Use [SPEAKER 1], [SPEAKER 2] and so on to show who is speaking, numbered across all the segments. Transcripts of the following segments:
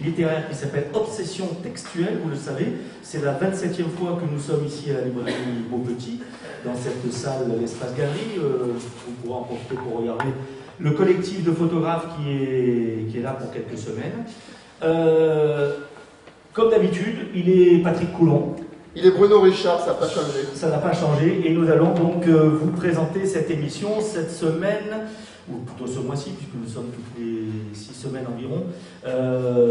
[SPEAKER 1] littéraire qui s'appelle Obsession textuelle, vous le savez. C'est la 27e fois que nous sommes ici à la librairie Beaupetit, dans cette salle, l'espace galerie. Vous pourrez en profiter pour regarder le collectif de photographes qui est là pour quelques semaines. Comme d'habitude, il est Patrick Coulon.
[SPEAKER 2] Il est Bruno Richard, ça n'a pas changé.
[SPEAKER 1] Ça n'a pas changé, et nous allons donc vous présenter cette émission cette semaine, ou plutôt ce mois-ci, puisque nous sommes toutes les 6 semaines environ.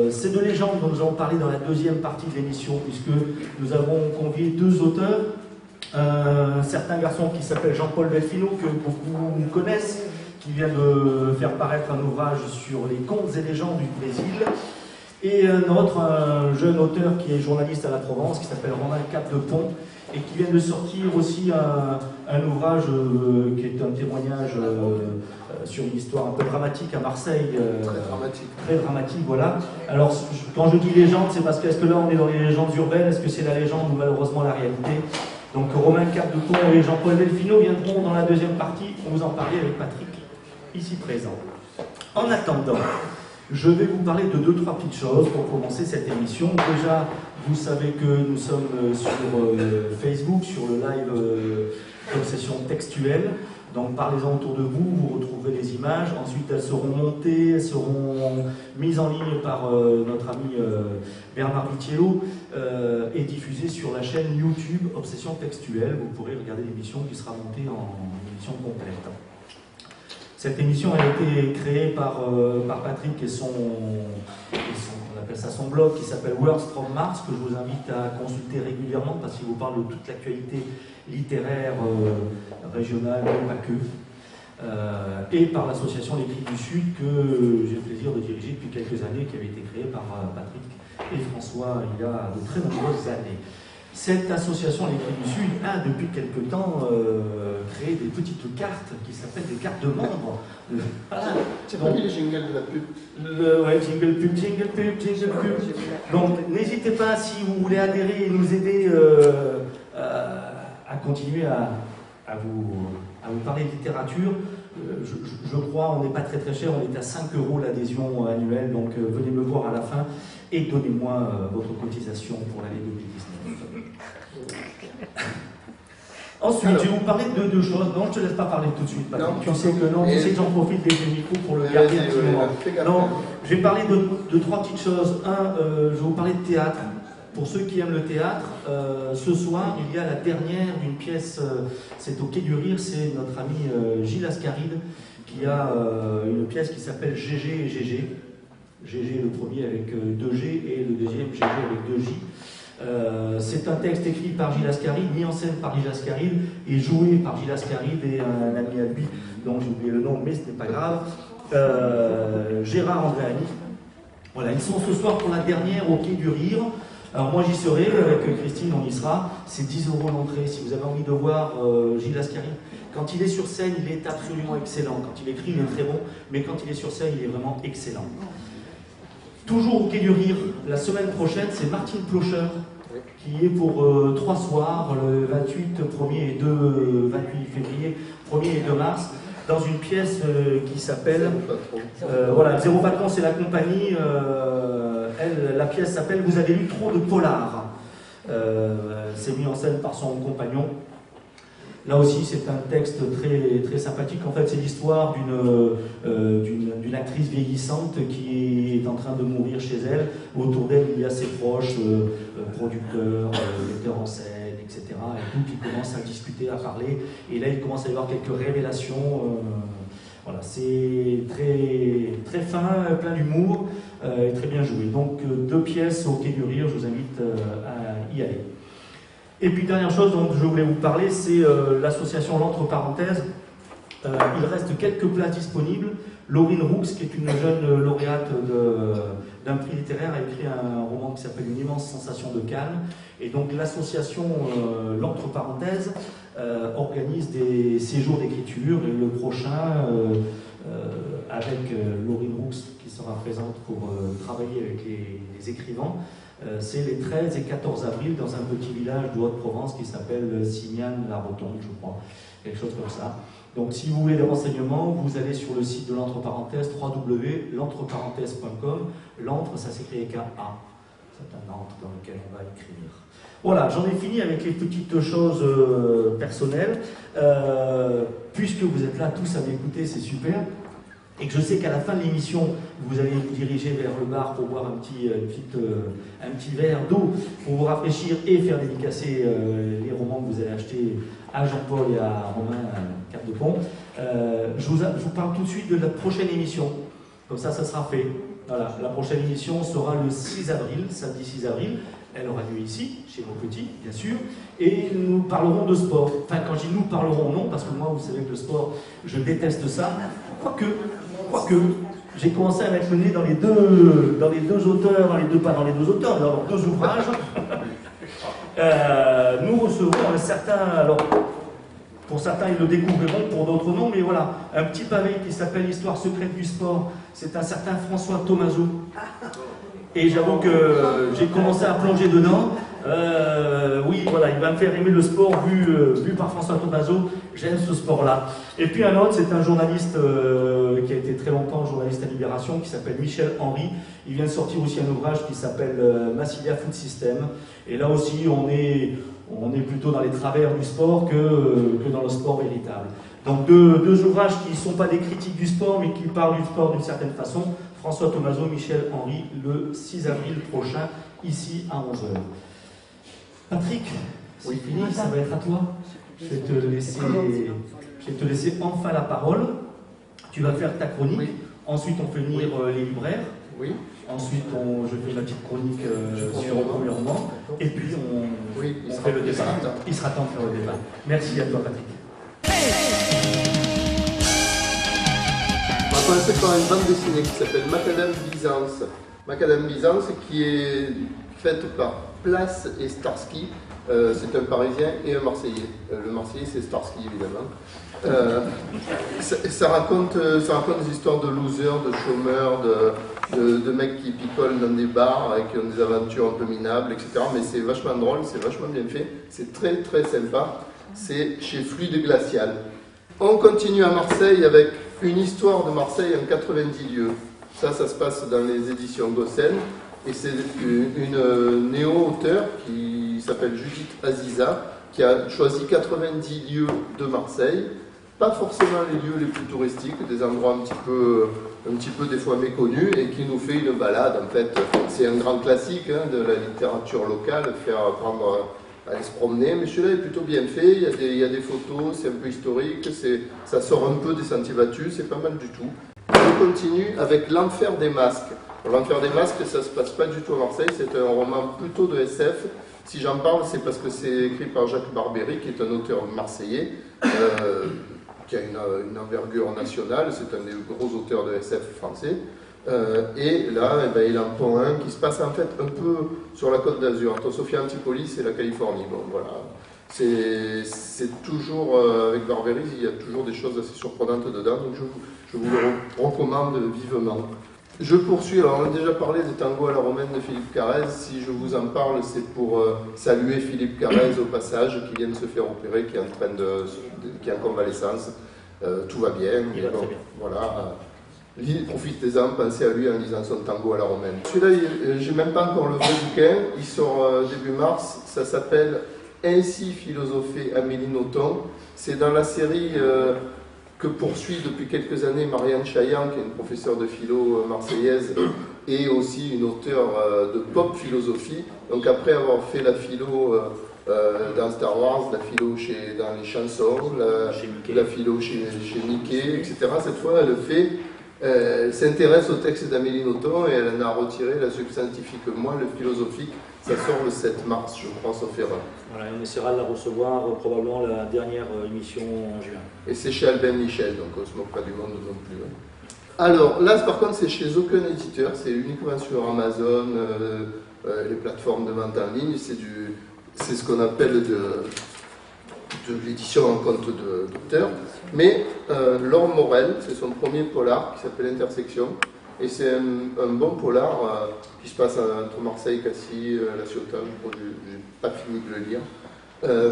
[SPEAKER 1] C'est de légendes dont nous allons parler dans la deuxième partie de l'émission, puisque nous avons convié 2 auteurs. Un certain garçon qui s'appelle Jean-Paul Delfino, que beaucoup connaissent, qui vient de faire paraître un ouvrage sur les contes et légendes du Brésil. Et un jeune auteur qui est journaliste à la Provence, qui s'appelle Romain Capdepont, et qui vient de sortir aussi un ouvrage qui est un témoignage sur une histoire un peu dramatique à Marseille.
[SPEAKER 2] Très dramatique.
[SPEAKER 1] Très dramatique, voilà. Alors, quand je dis légende, c'est parce que est-ce que là on est dans les légendes urbaines, est-ce que c'est la légende ou malheureusement la réalité? Donc Romain Capdepont et Jean-Paul Delfino viendront dans la deuxième partie pour vous en parler avec Patrick, ici présent. En attendant, je vais vous parler de 2-3 petites choses pour commencer cette émission. Déjà, vous savez que nous sommes sur Facebook, sur le live d'Obsession textuelle. Donc parlez-en autour de vous, vous retrouverez les images. Ensuite, elles seront montées, elles seront mises en ligne par notre ami Bernard Vitiello et diffusées sur la chaîne YouTube Obsession textuelle. Vous pourrez regarder l'émission qui sera montée en émission complète. Cette émission a été créée par Patrick et on appelle ça son blog qui s'appelle Words from Mars, que je vous invite à consulter régulièrement parce qu'il vous parle de toute l'actualité littéraire régionale, mais pas que. Et par l'association Les Cris du Sud que j'ai le plaisir de diriger depuis quelques années, qui avait été créée par Patrick et François il y a de très nombreuses années. Cette association Les Cris du Sud a depuis quelque temps créé des petites cartes qui s'appellent des cartes de membres. Voilà.
[SPEAKER 2] C'est pas mis les jingles de la pub.
[SPEAKER 1] Ouais, jingle pub, jingle pub, jingle pub. Donc n'hésitez pas, si vous voulez adhérer et nous aider à continuer à vous parler de littérature. Je crois, on n'est pas très cher, on est à 5 € l'adhésion annuelle, donc venez me voir à la fin et donnez-moi votre cotisation pour l'année 2019. Ensuite,
[SPEAKER 2] alors,
[SPEAKER 1] je vais vous parler de 2 choses. Non, je ne te laisse pas parler tout de suite, Patrick.
[SPEAKER 2] Non,
[SPEAKER 1] tu sais que non, tu sais que j'en profite des micros pour le garder un petit moment. Non, je vais parler de 3 petites choses. Je vais vous parler de théâtre. Pour ceux qui aiment le théâtre, ce soir, il y a la dernière d'une pièce, c'est au Quai du Rire, c'est notre ami Gilles Ascaride, qui a une pièce qui s'appelle GG et GG. GG le premier avec 2G et le deuxième GG avec 2J. C'est un texte écrit par Gilles Ascaride, mis en scène par Gilles Ascaride et joué par Gilles Ascaride et un ami à lui, dont j'ai oublié le nom, mais ce n'est pas grave, Gérard Andréani. Voilà, ils sont ce soir pour la dernière au Quai du Rire. Alors moi j'y serai, avec Christine on y sera, c'est 10 € l'entrée. Si vous avez envie de voir Gilles Ascaride, quand il est sur scène il est absolument excellent, quand il écrit il est très bon, mais quand il est sur scène il est vraiment excellent. Toujours au Quai du Rire, la semaine prochaine c'est Martine Plocher, qui est pour 3 soirs, le 28, 1er et 28 février, 1er et 2 mars, dans une pièce qui s'appelle... voilà, Zéro Patron, c'est la compagnie. La pièce s'appelle « Vous avez lu trop de polar ». C'est mis en scène par son compagnon. Là aussi, c'est un texte très, très sympathique. En fait, c'est l'histoire d'une actrice vieillissante qui est en train de mourir chez elle. Autour d'elle, il y a ses proches, producteurs, metteurs en scène, etc. Et tout, qui commencent à discuter, à parler. Et là, il commence à y avoir quelques révélations. Voilà, c'est très, très fin, plein d'humour et très bien joué. Donc, 2 pièces au Quai du Rire, je vous invite à y aller. Et puis, dernière chose dont je voulais vous parler, c'est l'association L'Entre Parenthèses. Il reste quelques places disponibles. Laurine Roux, qui est une jeune lauréate d'un prix littéraire, a écrit un roman qui s'appelle Une immense sensation de calme. Et donc l'association L'Entre Parenthèses organise des séjours d'écriture. Et le prochain, avec Laurine Roux, qui sera présente pour travailler avec les écrivains, C'est les 13 et 14 avril dans un petit village de Haute-Provence qui s'appelle Signane-la-Rotonde, je crois, quelque chose comme ça. Donc si vous voulez des renseignements, vous allez sur le site de l'Entreparenthèse, www.l'entreparenthèse.com. L'entre, ça s'écrit avec un A. C'est un entre dans lequel on va écrire. Voilà, j'en ai fini avec les petites choses personnelles. Puisque vous êtes là tous à m'écouter, c'est super. Et que je sais qu'à la fin de l'émission, vous allez vous diriger vers le bar pour boire un petit verre d'eau pour vous rafraîchir et faire dédicacer les romans que vous allez acheter à Jean-Paul et à Romain Cap-de-Pont. Je vous parle tout de suite de la prochaine émission. Comme ça sera fait. Voilà, la prochaine émission sera le 6 avril, samedi 6 avril. Elle aura lieu ici, chez nos petits, bien sûr, et nous parlerons de sport. Enfin, quand je dis nous parlerons, non, parce que moi, vous savez que le sport, je déteste ça. Quoique, j'ai commencé à mettre le nez dans les deux auteurs, pas dans les deux auteurs, mais dans leurs deux ouvrages. Nous recevrons un certain, alors, pour certains, ils le découvriront, pour d'autres non, mais voilà, un petit pavé qui s'appelle Histoire secrète du sport. C'est un certain François Thomazeau. Et j'avoue que j'ai commencé à plonger dedans. Oui, voilà, il va me faire aimer le sport vu par François Thomazeau. J'aime ce sport-là. Et puis un autre, c'est un journaliste qui a été très longtemps journaliste à Libération, qui s'appelle Michel Henry. Il vient de sortir aussi un ouvrage qui s'appelle Massilia Food System. Et là aussi, on est plutôt dans les travers du sport que dans le sport véritable. Donc deux ouvrages qui ne sont pas des critiques du sport, mais qui parlent du sport d'une certaine façon. François Thomazeau, Michel Henry, le 6 avril prochain, ici à 11h. Patrick, c'est fini, ça va être à toi. Je vais te laisser enfin la parole. Tu vas faire ta chronique. Oui. Ensuite, on fait venir les libraires. Oui. Ensuite, je fais ma petite chronique premier roman. Et puis, on fait le débat. Il sera temps de faire le débat. Merci à toi, Patrick.
[SPEAKER 2] On va commencer par une bande dessinée qui s'appelle Macadam Byzance. Macadam Byzance qui est faite par Place et Starsky. C'est un Parisien et un Marseillais. Le Marseillais, c'est Starsky, évidemment. Ça raconte des histoires de losers, de chômeurs, de mecs qui picolent dans des bars et qui ont des aventures un peu minables, etc. Mais c'est vachement drôle, c'est vachement bien fait. C'est très très sympa. C'est chez Fluide Glacial. On continue à Marseille avec une histoire de Marseille en 90 lieux. Ça se passe dans les éditions Gossen. Et c'est une néo-auteure qui s'appelle Judith Aziza, qui a choisi 90 lieux de Marseille. Pas forcément les lieux les plus touristiques, des endroits un petit peu des fois méconnus, et qui nous fait une balade. En fait, c'est un grand classique de la littérature locale, faire apprendre à aller se promener. Mais celui-là est plutôt bien fait, il y a des photos, c'est un peu historique, ça sort un peu des sentiers battus, c'est pas mal du tout. On continue avec L'Enfer des Masques. L'Enfer des Masques, ça ne se passe pas du tout à Marseille, c'est un roman plutôt de SF. Si j'en parle, c'est parce que c'est écrit par Jacques Barbery, qui est un auteur marseillais, qui a une envergure nationale, c'est un des gros auteurs de SF français. Et là, il en pond un qui se passe en fait un peu sur la Côte d'Azur, entre Sophia Antipolis et la Californie. Bon, voilà. C'est toujours, avec Barbery, il y a toujours des choses assez surprenantes dedans, donc je vous le recommande vivement. Je poursuis, alors on a déjà parlé des tangos à la romaine de Philippe Carrez. Si je vous en parle, c'est pour saluer Philippe Carrez au passage, qui vient de se faire opérer, qui est en convalescence. Tout va bien.
[SPEAKER 1] Il va très bien.
[SPEAKER 2] Voilà. Profitez-en, pensez à lui en lisant son tango à la romaine. Celui-là, j'ai même pas encore le vrai bouquin, il sort début mars, ça s'appelle Ainsi philosophée Amélie Nothomb. C'est dans la série que poursuit depuis quelques années Marianne Chaillan, qui est une professeure de philo marseillaise et aussi une auteure de pop philosophie. Donc après avoir fait la philo dans Star Wars, la philo dans les chansons, la philo chez Mickey, etc. Cette fois, elle s'intéresse au texte d'Amélie Nothomb et elle en a retiré la substantifique moins le philosophique. Ça sort le 7 mars, je crois, sauf erreur.
[SPEAKER 1] Voilà, on essaiera de la recevoir probablement la dernière émission en juin.
[SPEAKER 2] Et c'est chez Albin Michel, donc on ne se moque pas du monde non plus. Hein. Alors là, par contre, c'est chez aucun éditeur, c'est uniquement sur Amazon, les plateformes de vente en ligne. C'est ce qu'on appelle de l'édition en compte d'auteur. Mais Laure Morel, c'est son premier polar qui s'appelle Intersection. Et c'est un bon polar qui se passe entre Marseille, Cassis, La Ciotat, je n'ai pas fini de le lire.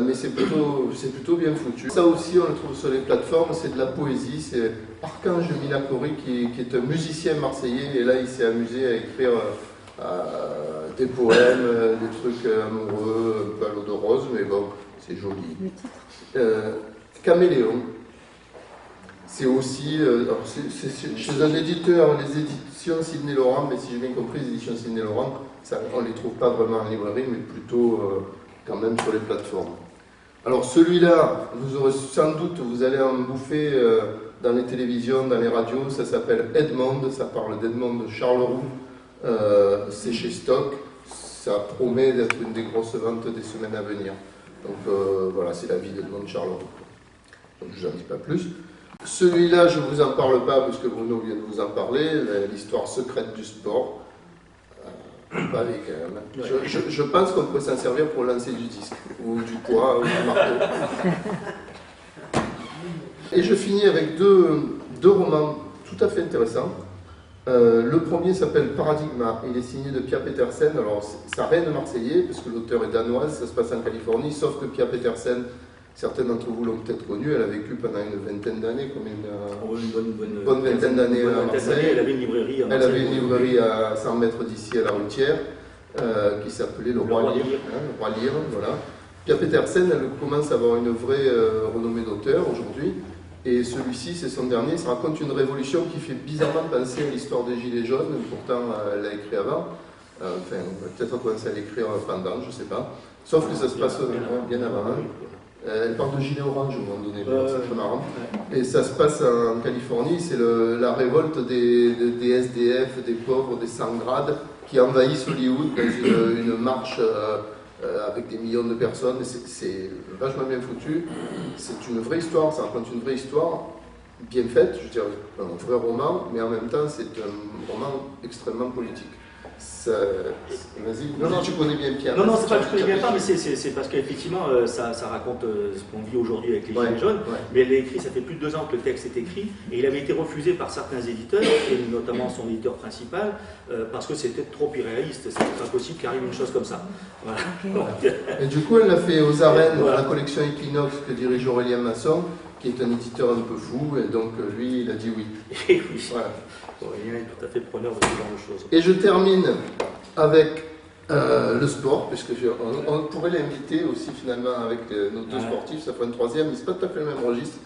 [SPEAKER 2] Mais c'est plutôt bien foutu. Ça aussi, on le trouve sur les plateformes, c'est de la poésie. C'est Archange Minakori qui est un musicien marseillais, et là il s'est amusé à écrire des poèmes, des trucs amoureux, un peu à l'eau de rose, mais bon, c'est joli. Caméléon. C'est aussi, c'est chez un éditeur, les éditions Sidney Laurent, mais si j'ai bien compris, les éditions Sidney Laurent, on ne les trouve pas vraiment en librairie, mais plutôt quand même sur les plateformes. Alors celui-là, vous aurez sans doute, vous allez en bouffer dans les télévisions, dans les radios, ça s'appelle Edmond, ça parle d'Edmond de Charleroux, c'est chez Stock, ça promet d'être une des grosses ventes des semaines à venir. Donc voilà, c'est la vie d'Edmond de Charleroux. Donc je n'en dis pas plus. Celui-là, je ne vous en parle pas, parce que Bruno vient de vous en parler, l'histoire secrète du sport. Pas avec, je pense qu'on peut s'en servir pour lancer du disque, ou du poids, ou du marteau. Et je finis avec deux romans tout à fait intéressants. Le premier s'appelle Paradigma, il est signé de Pia Petersen. Alors, ça rien de marseillais, parce que l'auteur est danoise, ça se passe en Californie, sauf que Pia Petersen, certains d'entre vous l'ont peut-être connue, elle a vécu pendant une vingtaine d'années, une bonne vingtaine d'années à Marseille.
[SPEAKER 1] Elle avait une librairie à Marseille.
[SPEAKER 2] Elle avait une librairie à 100 mètres d'ici, à la Routière, qui s'appelait le Roi Lire. Le Roi Lire, voilà. Pia Petersen, elle commence à avoir une vraie renommée d'auteur aujourd'hui. Et celui-ci, c'est son dernier, ça raconte une révolution qui fait bizarrement penser à l'histoire des Gilets jaunes, pourtant elle l'a écrit avant. Enfin, peut-être commencer à l'écrire pendant, je ne sais pas. Sauf que ça se passe bien avant. Elle parle de Gilets orange au moment donné, c'est très marrant. Et ça se passe en Californie, c'est la révolte des SDF, des pauvres, des sans-grades, qui envahissent Hollywood dans une marche avec des millions de personnes. C'est vachement bien foutu. C'est une vraie histoire, ça raconte une vraie histoire, bien faite, je dirais, un vrai roman, mais en même temps c'est un roman extrêmement politique. Vas-y, non, tu connais bien Pierre.
[SPEAKER 1] Non, c'est pas que je connais bien pas, mais c'est parce qu'effectivement, ça raconte ce qu'on vit aujourd'hui avec les Gilets jaunes. Mais elle l'a écrit, ça fait plus de 2 ans que le texte est écrit, et il avait été refusé par certains éditeurs, et notamment son éditeur principal, parce que c'était trop irréaliste. C'était pas possible qu'il arrive une chose comme ça. Voilà.
[SPEAKER 2] Okay. Et du coup, elle l'a fait aux arènes, dans la collection Equinox que dirige Aurélien Masson, qui est un éditeur un peu fou, et donc lui, il a dit oui.
[SPEAKER 1] Et oui. Voilà. Aurélien est tout à fait preneur de ce genre de choses.
[SPEAKER 2] Et je termine avec le sport, puisque on pourrait l'inviter aussi finalement avec nos deux sportifs, ça ferait une troisième, mais ce n'est pas tout à fait le même registre.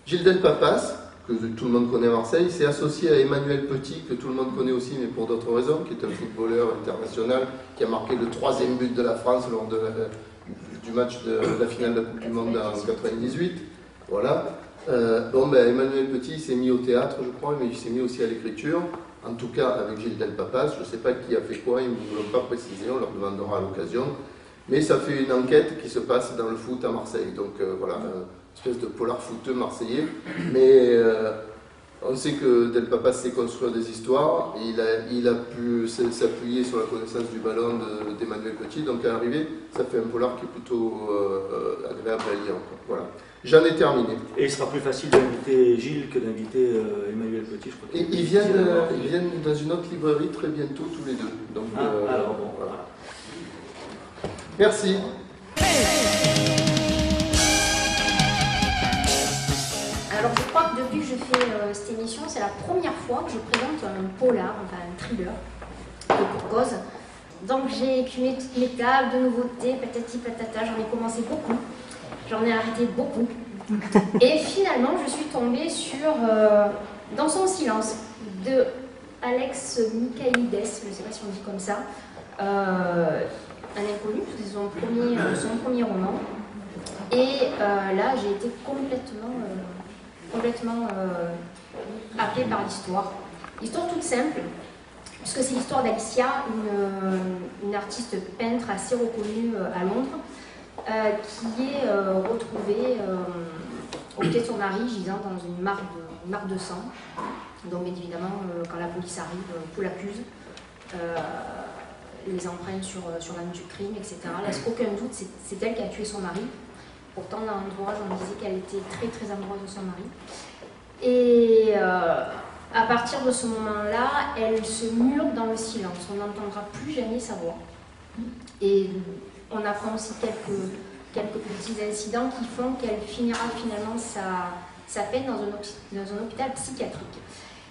[SPEAKER 2] Gilles Delpapas, que tout le monde connaît à Marseille, s'est associé à Emmanuel Petit, que tout le monde connaît aussi, mais pour d'autres raisons, qui est un footballeur international, qui a marqué le 3e but de la France lors du match de la finale de la Coupe du Monde en 1998. Voilà. Emmanuel Petit s'est mis au théâtre, je crois, mais il s'est mis aussi à l'écriture, en tout cas avec Gilles Delpapas. Je ne sais pas qui a fait quoi, ils ne nous l'ont pas précisé, on leur demandera à l'occasion. Mais ça fait une enquête qui se passe dans le foot à Marseille. Donc voilà, une espèce de polar footeux marseillais. Mais on sait que Delpapas sait construire des histoires, et il a pu s'appuyer sur la connaissance du ballon d'Emmanuel Petit. Donc à l'arrivée, ça fait un polar qui est plutôt agréable à lire. Voilà. J'en ai terminé.
[SPEAKER 1] Et il sera plus facile d'inviter Gilles que d'inviter Emmanuel Petit, je crois.
[SPEAKER 2] Et ils viennent dans une autre librairie très bientôt, tous les deux. Donc,
[SPEAKER 1] alors bon, voilà.
[SPEAKER 2] Merci.
[SPEAKER 3] Alors je crois que depuis que je fais cette émission, c'est la première fois que je présente un polar, enfin un thriller, et pour cause. Donc j'ai écumé toutes mes tables de nouveautés, patati patata, j'en ai commencé beaucoup. J'en ai arrêté beaucoup. Et finalement, je suis tombée sur Dans son silence de Alex Michaelides, je ne sais pas si on dit comme ça, un inconnu, c'est son premier roman. Et là, j'ai été complètement happée par l'histoire. L'histoire toute simple, puisque c'est l'histoire d'Alicia, une artiste peintre assez reconnue à Londres, qui est retrouvée au pied de son mari gisant dans une mare de sang. Donc bien évidemment, quand la police arrive, tout l'accuse, les empreintes sur l'âme du crime, etc. Laisse aucun doute, c'est elle qui a tué son mari. Pourtant, dans l'entourage, on disait qu'elle était très très amoureuse de son mari. Et À partir de ce moment-là, elle se mure dans le silence. On n'entendra plus jamais sa voix. Et on apprend aussi quelques petits incidents qui font qu'elle finira finalement sa peine dans un hôpital psychiatrique.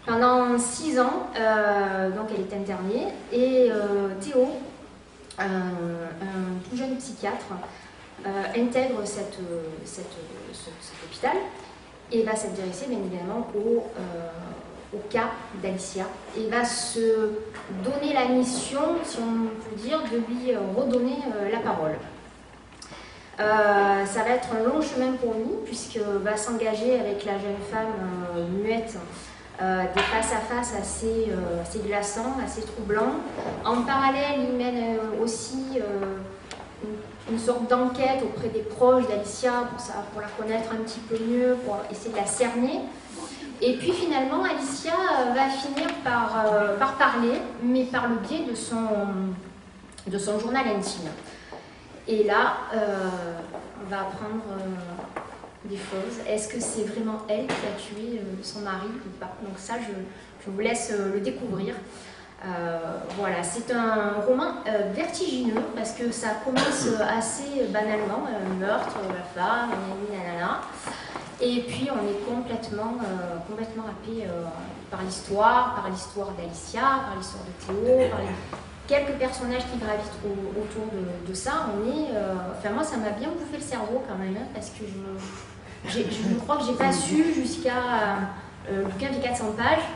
[SPEAKER 3] Pendant 6 ans, donc elle est internée, et Théo, un tout jeune psychiatre, intègre cet hôpital et va s'intéresser bien évidemment au cas d'Alicia et va se donner la mission, si on peut dire, de lui redonner la parole. Ça va être un long chemin pour lui, puisque va s'engager avec la jeune femme muette des face-à-face assez glaçants, assez troublants. En parallèle, il mène aussi une sorte d'enquête auprès des proches d'Alicia pour la connaître un petit peu mieux, pour essayer de la cerner. Et puis finalement, Alicia va finir par parler, mais par le biais de son journal intime. Et là, on va apprendre des choses. Est-ce que c'est vraiment elle qui a tué son mari ou pas? Donc ça, je vous laisse le découvrir. Voilà, c'est un roman vertigineux parce que ça commence assez banalement, meurtre, la femme, nanana. Et puis on est complètement happé par l'histoire d'Alicia, par l'histoire de Théo, par quelques personnages qui gravitent autour de ça. Enfin moi ça m'a bien bouffé le cerveau quand même, hein, parce que je crois que j'ai pas su jusqu'à le bouquin fait 400 pages.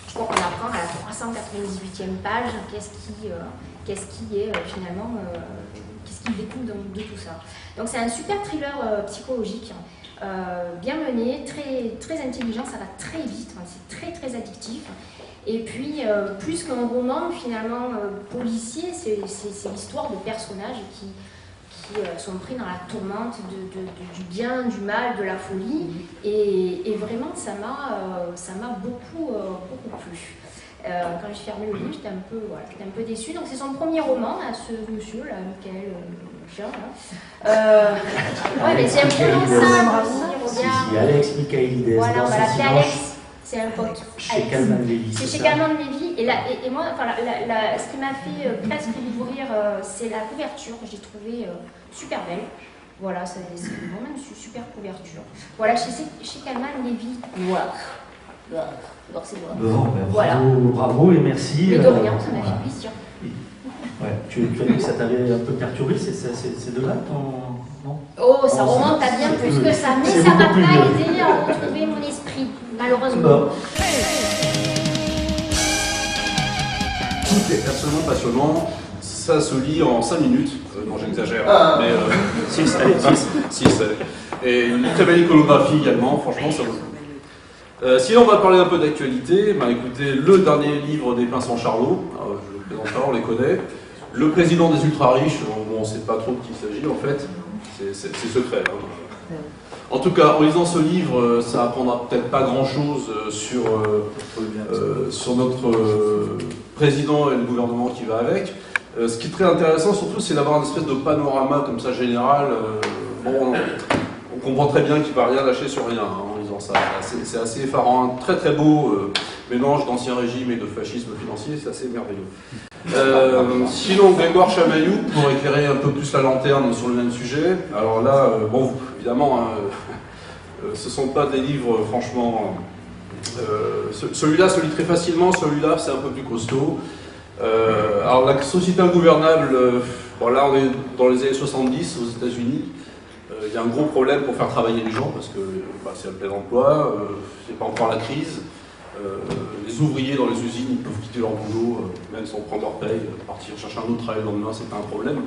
[SPEAKER 3] Je crois qu'on apprend à la 398e page qu'est-ce qui est finalement, qu'est-ce qui découle de tout ça. Donc c'est un super thriller psychologique, bien mené, très, très intelligent, ça va très vite, hein, c'est très très addictif. Et puis, plus qu'un roman finalement policier, c'est l'histoire de personnages qui sont pris dans la tourmente du bien, du mal, de la folie. Et vraiment, ça m'a beaucoup plu. Quand j'ai fermé le livre, j'étais un peu déçue. Donc c'est son premier roman, à ce monsieur, là, Michael Jean. Ouais, mais c'est un peu ça.
[SPEAKER 1] Si, Alex Michaelides.
[SPEAKER 3] Voilà, on va l'appeler Alex. C'est un pote.
[SPEAKER 1] Chez Calman Levy.
[SPEAKER 3] C'est chez Calman Levy. Et moi, enfin, ce qui m'a fait presque découvrir, c'est la couverture que j'ai trouvée super belle. Voilà, c'est vraiment une super couverture. Voilà, chez Calman Levy. Voilà. Alors c'est moi.
[SPEAKER 1] Bon, ben, bravo et merci.
[SPEAKER 3] Mais de rien, ça m'a fait plaisir.
[SPEAKER 1] Ouais, tu as dit que ça t'avait un peu perturbé, c'est de là ton... Non
[SPEAKER 3] Oh, ça remonte à bien plus que ça, mais ça m'a pas aidé à retrouver mon esprit, malheureusement.
[SPEAKER 1] Bon.
[SPEAKER 4] Tout est absolument passionnant. Ça se lit en 5 minutes. Non, j'exagère. Mais 6, allez, 6. Et une très belle iconographie également, franchement, ça vaut le coup. Sinon, on va parler un peu d'actualité. Bah, écoutez, le dernier livre des Pinsons Charlot, je le présente pas, on les connaît. Le président des ultra-riches, bon, on ne sait pas trop de qui il s'agit en fait, c'est secret. Hein. En tout cas, en lisant ce livre, ça apprendra peut-être pas grand-chose sur notre président et le gouvernement qui va avec. Ce qui est très intéressant surtout, c'est d'avoir une espèce de panorama comme ça général. Bon, on comprend très bien qu'il ne va rien lâcher sur rien hein, en lisant ça. C'est assez effarant, un très très beau mélange d'ancien régime et de fascisme financier, c'est assez merveilleux. Sinon, Grégoire Chamaillou, pour éclairer un peu plus la lanterne sur le même sujet. Alors là, bon, évidemment, hein, ce ne sont pas des livres, franchement... celui-là se lit très facilement, celui-là c'est un peu plus costaud. Alors la société ingouvernable, bon, là on est dans les années 70 aux États-Unis. Il y a un gros problème pour faire travailler les gens parce que c'est le plein emploi, c'est pas encore la crise. Les ouvriers dans les usines, ils peuvent quitter leur boulot, même sans prendre leur paye, partir chercher un autre travail le lendemain, c'est pas un problème.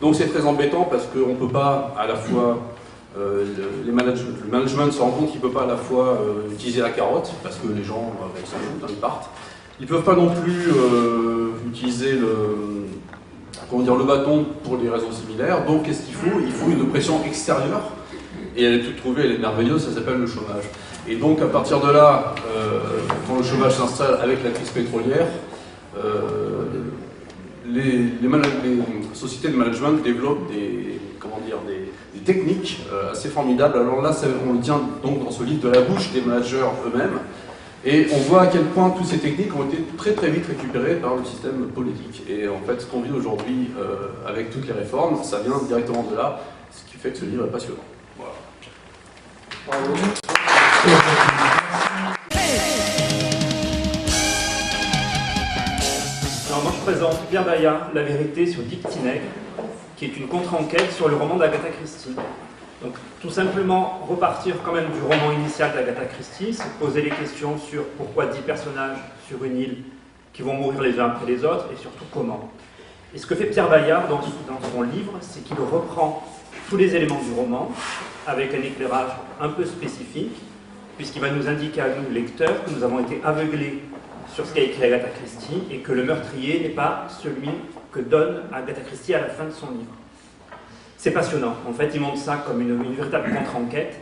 [SPEAKER 4] Donc c'est très embêtant parce qu'on ne peut pas à la fois, le management se rend compte qu'il ne peut pas à la fois utiliser la carotte, parce que les gens, ils s'en foutent, ils partent. Ils ne peuvent pas non plus utiliser le bâton pour des raisons similaires. Donc qu'est-ce qu'il faut? Il faut une pression extérieure, et elle est toute trouvée, elle est merveilleuse, ça s'appelle le chômage. Et donc à partir de là, quand le chômage s'installe avec la crise pétrolière, les sociétés de management développent des techniques assez formidables. Alors là, on le tient donc dans ce livre de la bouche des managers eux-mêmes. Et on voit à quel point toutes ces techniques ont été très très vite récupérées par le système politique. Et en fait, ce qu'on vit aujourd'hui avec toutes les réformes, ça vient directement de là, ce qui fait que ce livre est passionnant. Voilà.
[SPEAKER 2] Bravo.
[SPEAKER 5] Alors moi je présente Pierre Bayard, La vérité sur Dick Tinègre, qui est une contre-enquête sur le roman d'Agatha Christie. Donc tout simplement repartir quand même du roman initial d'Agatha Christie, se poser les questions sur pourquoi 10 personnages sur une île qui vont mourir les uns après les autres et surtout comment. Et ce que fait Pierre Bayard dans son livre, c'est qu'il reprend tous les éléments du roman avec un éclairage un peu spécifique, puisqu'il va nous indiquer à nous, lecteurs, que nous avons été aveuglés sur ce qu'a écrit Agatha Christie et que le meurtrier n'est pas celui que donne Agatha Christie à la fin de son livre. C'est passionnant. En fait, il montre ça comme une véritable contre-enquête.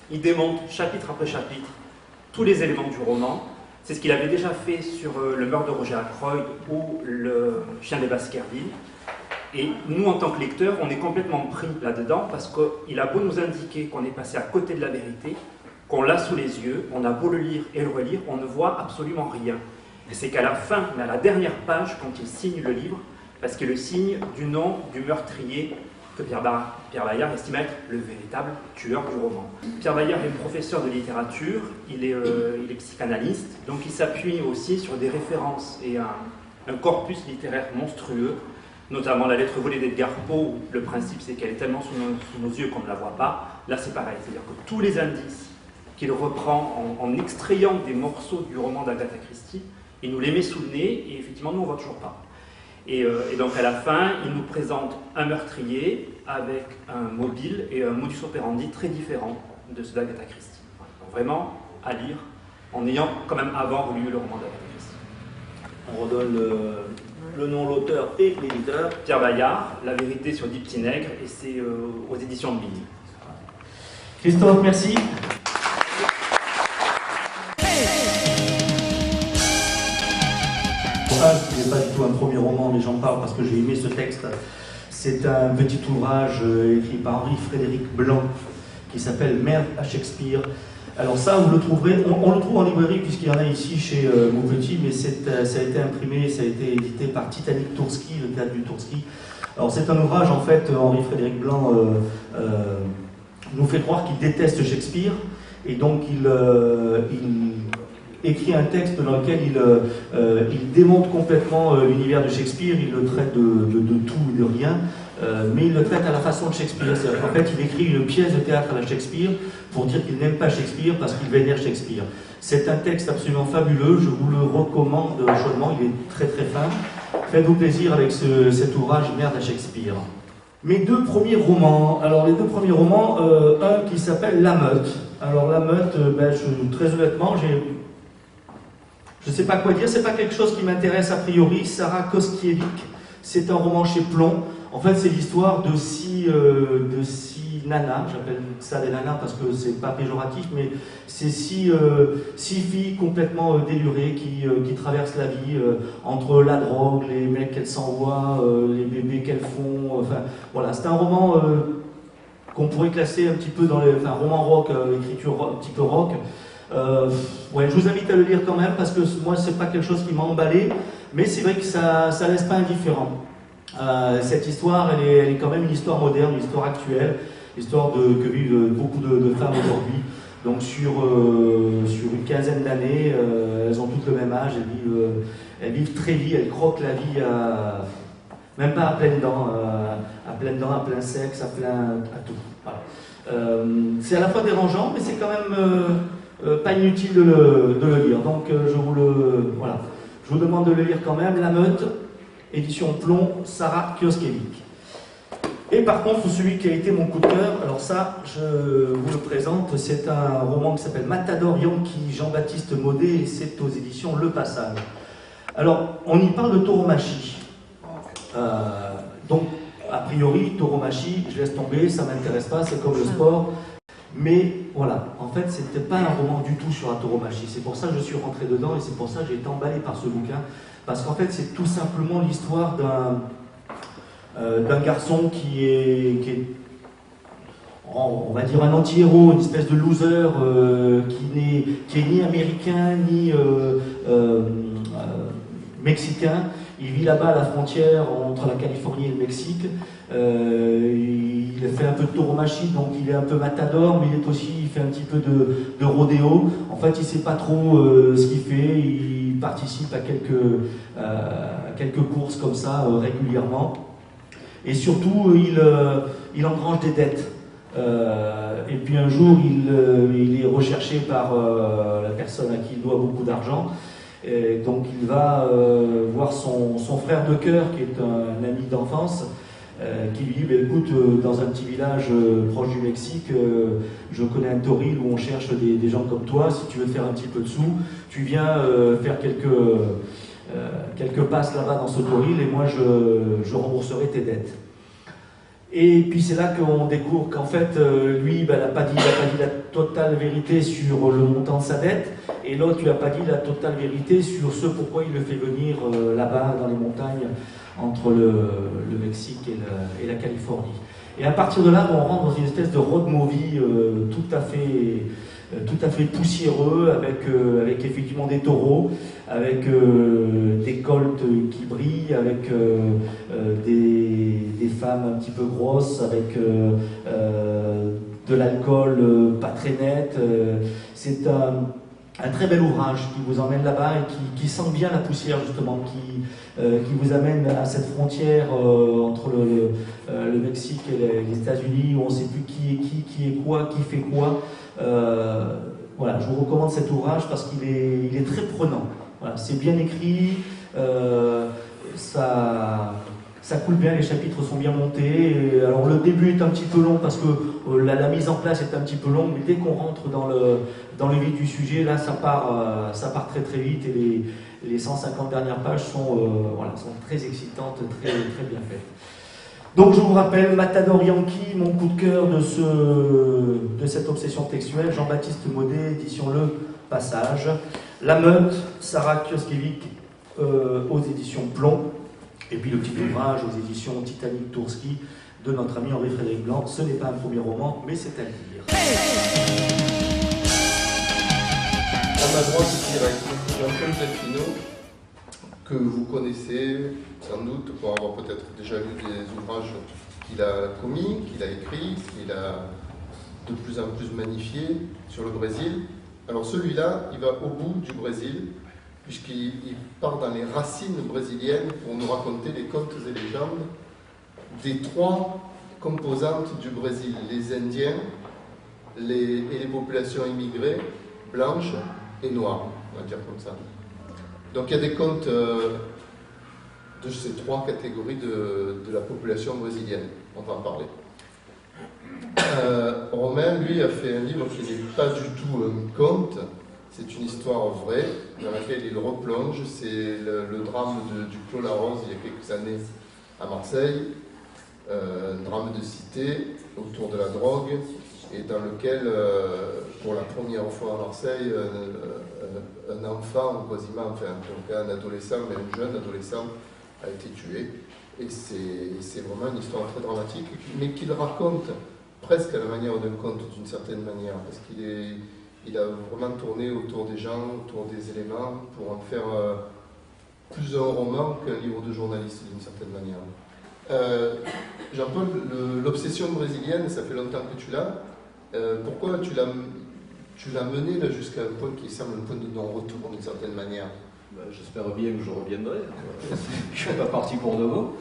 [SPEAKER 5] Il démonte chapitre après chapitre tous les éléments du roman. C'est ce qu'il avait déjà fait sur le meurtre de Roger Ackroyd ou le chien des Baskerville. Et nous, en tant que lecteurs, on est complètement pris là-dedans parce qu'il a beau nous indiquer qu'on est passé à côté de la vérité, qu'on l'a sous les yeux, on a beau le lire et le relire, on ne voit absolument rien. Et c'est qu'à la fin, à la dernière page, quand il signe le livre, parce qu'il le signe du nom du meurtrier que Pierre Bayard estime être le véritable tueur du roman. Pierre Bayard est professeur de littérature, il est psychanalyste, donc il s'appuie aussi sur des références et un corpus littéraire monstrueux, notamment la lettre volée d'Edgar Poe, où le principe c'est qu'elle est tellement sous nos yeux qu'on ne la voit pas. Là c'est pareil, c'est-à-dire que tous les indices qu'il reprend en extrayant des morceaux du roman d'Agatha Christie, il nous les met sous le nez et effectivement nous on ne voit toujours pas. Et donc à la fin, il nous présente un meurtrier avec un mobile et un modus operandi très différent de ceux d'Agatha Christie. Donc vraiment à lire en ayant quand même avant lu le roman d'Agatha Christie.
[SPEAKER 1] On redonne le nom, l'auteur et l'éditeur.
[SPEAKER 5] Pierre Bayard, La vérité sur Dick Tinègre, et c'est aux éditions de Billy.
[SPEAKER 1] Christophe, merci. Ce n'est pas du tout un premier roman, mais j'en parle parce que j'ai aimé ce texte. C'est un petit ouvrage écrit par Henri-Frédéric Blanc qui s'appelle Merde à Shakespeare. Alors ça, vous le trouverez, on le trouve en librairie puisqu'il y en a ici chez Maupetit, mais ça a été imprimé, ça a été édité par Titanic Toursky, le théâtre du Toursky. Alors c'est un ouvrage, en fait, Henri-Frédéric Blanc nous fait croire qu'il déteste Shakespeare, et donc il écrit un texte dans lequel il démonte complètement l'univers de Shakespeare, il le traite de tout et de rien, mais il le traite à la façon de Shakespeare. C'est-à-dire qu'en fait, il écrit une pièce de théâtre à la Shakespeare pour dire qu'il n'aime pas Shakespeare parce qu'il vénère Shakespeare. C'est un texte absolument fabuleux, je vous le recommande chaudement, il est très très fin. Faites-vous plaisir avec cet ouvrage Merde à Shakespeare. Mes deux premiers romans, alors les deux premiers romans, un qui s'appelle La Meute. Alors La Meute, très honnêtement, je ne sais pas quoi dire, c'est pas quelque chose qui m'intéresse a priori. Sarah Koskiewicz, c'est un roman chez Plomb. En fait, c'est l'histoire de six nanas, j'appelle ça des nanas parce que c'est pas péjoratif, mais c'est six filles complètement délurées qui traversent la vie entre la drogue, les mecs qu'elles s'envoient, les bébés qu'elles font. Enfin, voilà, c'est un roman qu'on pourrait classer un petit peu dans un roman rock, écriture un petit peu rock. Ouais, je vous invite à le lire quand même parce que moi c'est pas quelque chose qui m'a emballé, mais c'est vrai que ça laisse pas indifférent. Cette histoire, elle est quand même une histoire moderne, une histoire actuelle, l'histoire que vivent beaucoup de femmes aujourd'hui. Donc sur une quinzaine d'années, elles ont toutes le même âge, elles vivent très vite, elles croquent la vie même pas à pleines dents, à plein sexe, à tout. Voilà. C'est à la fois dérangeant, mais c'est quand même pas inutile de le lire. Donc je vous demande de le lire quand même. La Meute, édition Plomb, Sarah Koskiewicz. Et par contre, celui qui a été mon coup de cœur, alors ça, je vous le présente, c'est un roman qui s'appelle Matador Yankee, Jean-Baptiste Maudet, et c'est aux éditions Le Passage. Alors, on y parle de tauromachie. Donc, a priori, tauromachie, je laisse tomber, ça ne m'intéresse pas, c'est comme le sport. Mais voilà, en fait, c'était pas un roman du tout sur la tauromachie. C'est pour ça que je suis rentré dedans et c'est pour ça que j'ai été emballé par ce bouquin. Parce qu'en fait, c'est tout simplement l'histoire d'un garçon qui est on va dire un anti-héros, une espèce de loser qui est ni américain ni mexicain. Il vit là-bas à la frontière entre la Californie et le Mexique. Il fait un peu de tauromachie, donc il est un peu matador, mais il fait un petit peu de rodéo. En fait, il ne sait pas trop ce qu'il fait. Il participe à quelques courses comme ça régulièrement. Et surtout, il engrange des dettes. Et puis un jour, il est recherché par la personne à qui il doit beaucoup d'argent. Et donc il va voir son frère de cœur, qui est un ami d'enfance, qui lui dit écoute, dans un petit village proche du Mexique, je connais un toril où on cherche des gens comme toi. Si tu veux faire un petit peu de sous, tu viens faire quelques passes là-bas dans ce toril et moi je rembourserai tes dettes. Et puis c'est là qu'on découvre qu'en fait, lui, il n'a pas dit la totale vérité sur le montant de sa dette, et l'autre lui a pas dit la totale vérité sur ce pourquoi il le fait venir là-bas dans les montagnes entre le Mexique et la Californie. Et à partir de là, on rentre dans une espèce de road movie tout à fait poussiéreux, avec effectivement des taureaux, avec des colts qui brillent, avec des femmes un petit peu grosses, avec de l'alcool pas très net. C'est un très bel ouvrage qui vous emmène là-bas et qui sent bien la poussière justement, qui vous amène à cette frontière entre le Mexique et les États-Unis où on ne sait plus qui est quoi, qui fait quoi. Voilà, je vous recommande cet ouvrage parce qu'il est très prenant. Voilà, c'est bien écrit, ça coule bien, les chapitres sont bien montés. Et alors le début est un petit peu long parce que la mise en place est un petit peu longue, mais dès qu'on rentre dans le vif du sujet, là ça part très très vite et les 150 dernières pages sont très excitantes, très, très bien faites. Donc je vous rappelle, Matador Yankee, mon coup de cœur de cette obsession textuelle, Jean-Baptiste Maudet, édition Le Passage. La Meute, Sarah Kioskiewicz aux éditions Plomb. Et puis le petit ouvrage aux éditions Titanic Toursky de notre ami Henri-Frédéric Blanc. Ce n'est pas un premier roman, mais c'est à lire.
[SPEAKER 2] À ma droite, Jean-Paul Delfino, que vous connaissez sans doute pour avoir peut-être déjà lu des ouvrages qu'il a commis, qu'il a écrits, qu'il a de plus en plus magnifiés sur le Brésil. Alors celui-là, il va au bout du Brésil, puisqu'il part dans les racines brésiliennes pour nous raconter les contes et légendes des trois composantes du Brésil, les Indiens et les populations immigrées, blanches et noires, on va dire comme ça. Donc il y a des contes de ces trois catégories de la population brésilienne, on va en parler. Romain, lui, a fait un livre qui n'est pas du tout un conte. C'est une histoire vraie dans laquelle il replonge. C'est le drame du Clos La Rose il y a quelques années à Marseille, un drame de cité autour de la drogue, et dans lequel, pour la première fois à Marseille, un enfant, quasiment, enfin en tout cas un adolescent, mais un jeune adolescent, a été tué. Et c'est vraiment une histoire très dramatique, mais qu'il raconte presque à la manière d'un conte d'une certaine manière, parce qu'il a vraiment tourné autour des gens, autour des éléments, pour en faire plus un roman qu'un livre de journaliste d'une certaine manière. Jean-Paul, l'obsession brésilienne, ça fait longtemps que tu l'as. Pourquoi tu l'as mené là jusqu'à un point qui semble un point de non-retour d'une certaine manière?
[SPEAKER 6] J'espère bien que je reviendrai. Je ne suis pas parti pour de bon.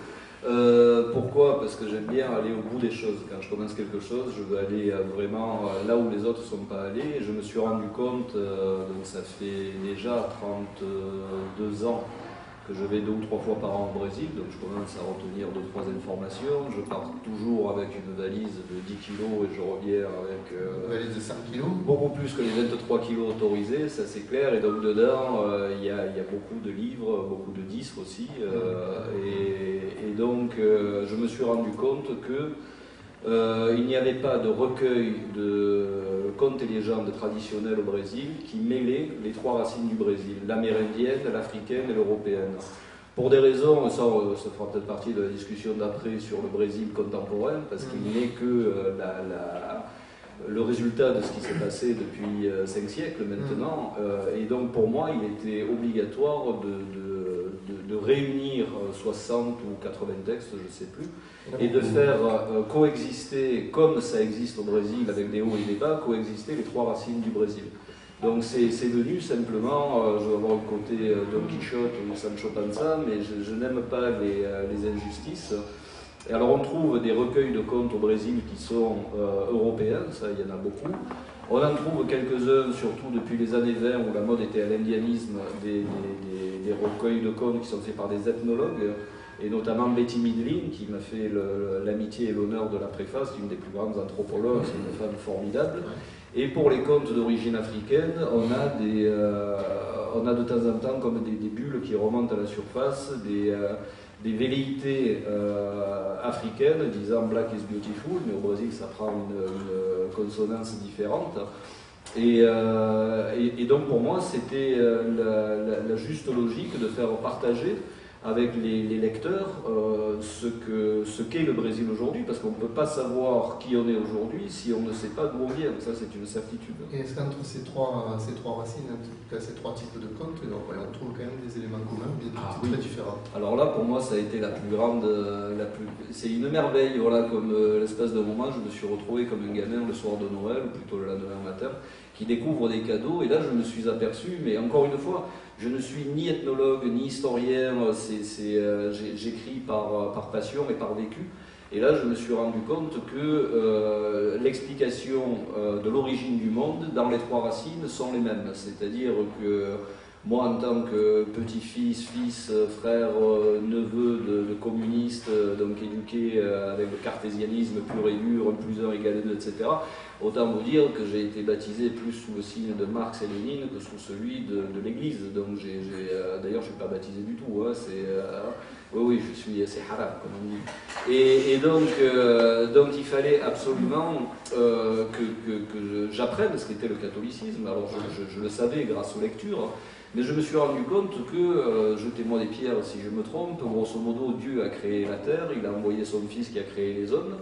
[SPEAKER 6] Pourquoi? Parce que j'aime bien aller au bout des choses. Quand je commence quelque chose, je veux aller vraiment là où les autres ne sont pas allés. Et je me suis rendu compte, donc ça fait déjà 32 ans que je vais 2 ou 3 fois par an au Brésil, donc je commence à retenir 2 ou 3 informations. Je pars toujours avec une valise de 10 kg et je reviens avec...
[SPEAKER 2] une valise de 5 kg?
[SPEAKER 6] Beaucoup plus que les 23 kg autorisés, ça c'est clair. Et donc dedans, il y a beaucoup de livres, beaucoup de disques aussi. Et donc je me suis rendu compte que il n'y avait pas de recueil de contes et légendes traditionnels au Brésil qui mêlaient les 3 racines du Brésil, l'amérindienne, l'africaine et l'européenne. Pour des raisons, ça fera peut-être partie de la discussion d'après sur le Brésil contemporain, parce qu'il n'est que le résultat de ce qui s'est passé depuis 5 siècles maintenant. Et donc pour moi, il était obligatoire de réunir 60 ou 80 textes, je ne sais plus, et de faire coexister, comme ça existe au Brésil avec des hauts et des bas, coexister les 3 racines du Brésil. Donc c'est venu simplement, je vais avoir le côté Don Quichotte ou Sancho Panza, mais je n'aime pas les injustices. Et alors on trouve des recueils de contes au Brésil qui sont européens, ça il y en a beaucoup. On en trouve quelques-uns, surtout depuis les années 20 où la mode était à l'indianisme, des recueils de contes qui sont faits par des ethnologues, et notamment Betty Midlin qui m'a fait l'amitié et l'honneur de la préface, une des plus grandes anthropologues, c'est une femme formidable. Et pour les contes d'origine africaine, on a de temps en temps comme des bulles qui remontent à la surface, des velléités africaines disant Black is beautiful, mais au Brésil ça prend une consonance différente. Et donc pour moi c'était la juste logique de faire partager avec les lecteurs ce qu'est le Brésil aujourd'hui, parce qu'on ne peut pas savoir qui on est aujourd'hui si on ne sait pas d'où on vient. Ça, c'est une certitude.
[SPEAKER 2] Et est-ce qu'entre ces trois racines, en tout cas ces 3 types de contes, on trouve quand même des éléments communs, bien très différents?
[SPEAKER 6] Alors là, pour moi, ça a été la plus grande... C'est une merveille, voilà, comme l'espace de moment, je me suis retrouvé comme un gamin le soir de Noël, ou plutôt le lendemain matin, qui découvre des cadeaux, et là, je me suis aperçu, mais encore une fois, je ne suis ni ethnologue, ni historien, j'écris par passion et par vécu. Et là, je me suis rendu compte que l'explication de l'origine du monde dans les 3 racines sont les mêmes. C'est-à-dire que moi, en tant que petit-fils, fils, frère, neveu de communistes, donc éduqué avec le cartésianisme pur et dur, 1 + 1 = 2, etc., autant vous dire que j'ai été baptisé plus sous le signe de Marx et Lénine que sous celui de l'Église. Donc d'ailleurs, je ne suis pas baptisé du tout. Hein, oui, c'est haram, comme on dit. Et donc il fallait absolument que j'apprenne ce qu'était le catholicisme. Alors je le savais grâce aux lectures. Mais je me suis rendu compte que, jetez-moi des pierres si je me trompe, grosso modo, Dieu a créé la terre, il a envoyé son fils qui a créé les hommes,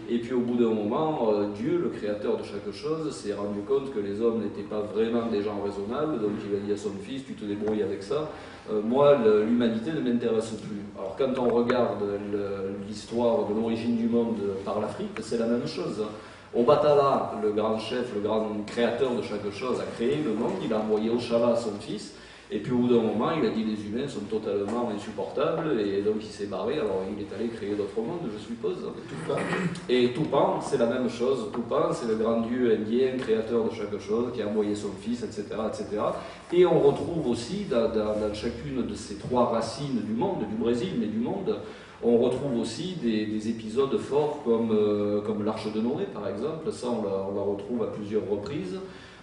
[SPEAKER 6] et puis au bout d'un moment, Dieu, le créateur de chaque chose, s'est rendu compte que les hommes n'étaient pas vraiment des gens raisonnables, donc il a dit à son fils, tu te débrouilles avec ça, moi, l'humanité ne m'intéresse plus. Alors quand on regarde l'histoire de l'origine du monde par l'Afrique, c'est la même chose. Obatala, le grand chef, le grand créateur de chaque chose, a créé le monde, il a envoyé Oshala, son fils, et puis au bout d'un moment, il a dit les humains sont totalement insupportables, et donc il s'est barré, alors il est allé créer d'autres mondes, je suppose. Et Tupan, c'est la même chose, Tupan, c'est le grand dieu indien, créateur de chaque chose, qui a envoyé son fils, etc. etc. Et on retrouve aussi, dans chacune de ces 3 racines du monde, du Brésil, mais du monde, on retrouve aussi des épisodes forts comme l'Arche de Noé, par exemple. Ça, on la retrouve à plusieurs reprises.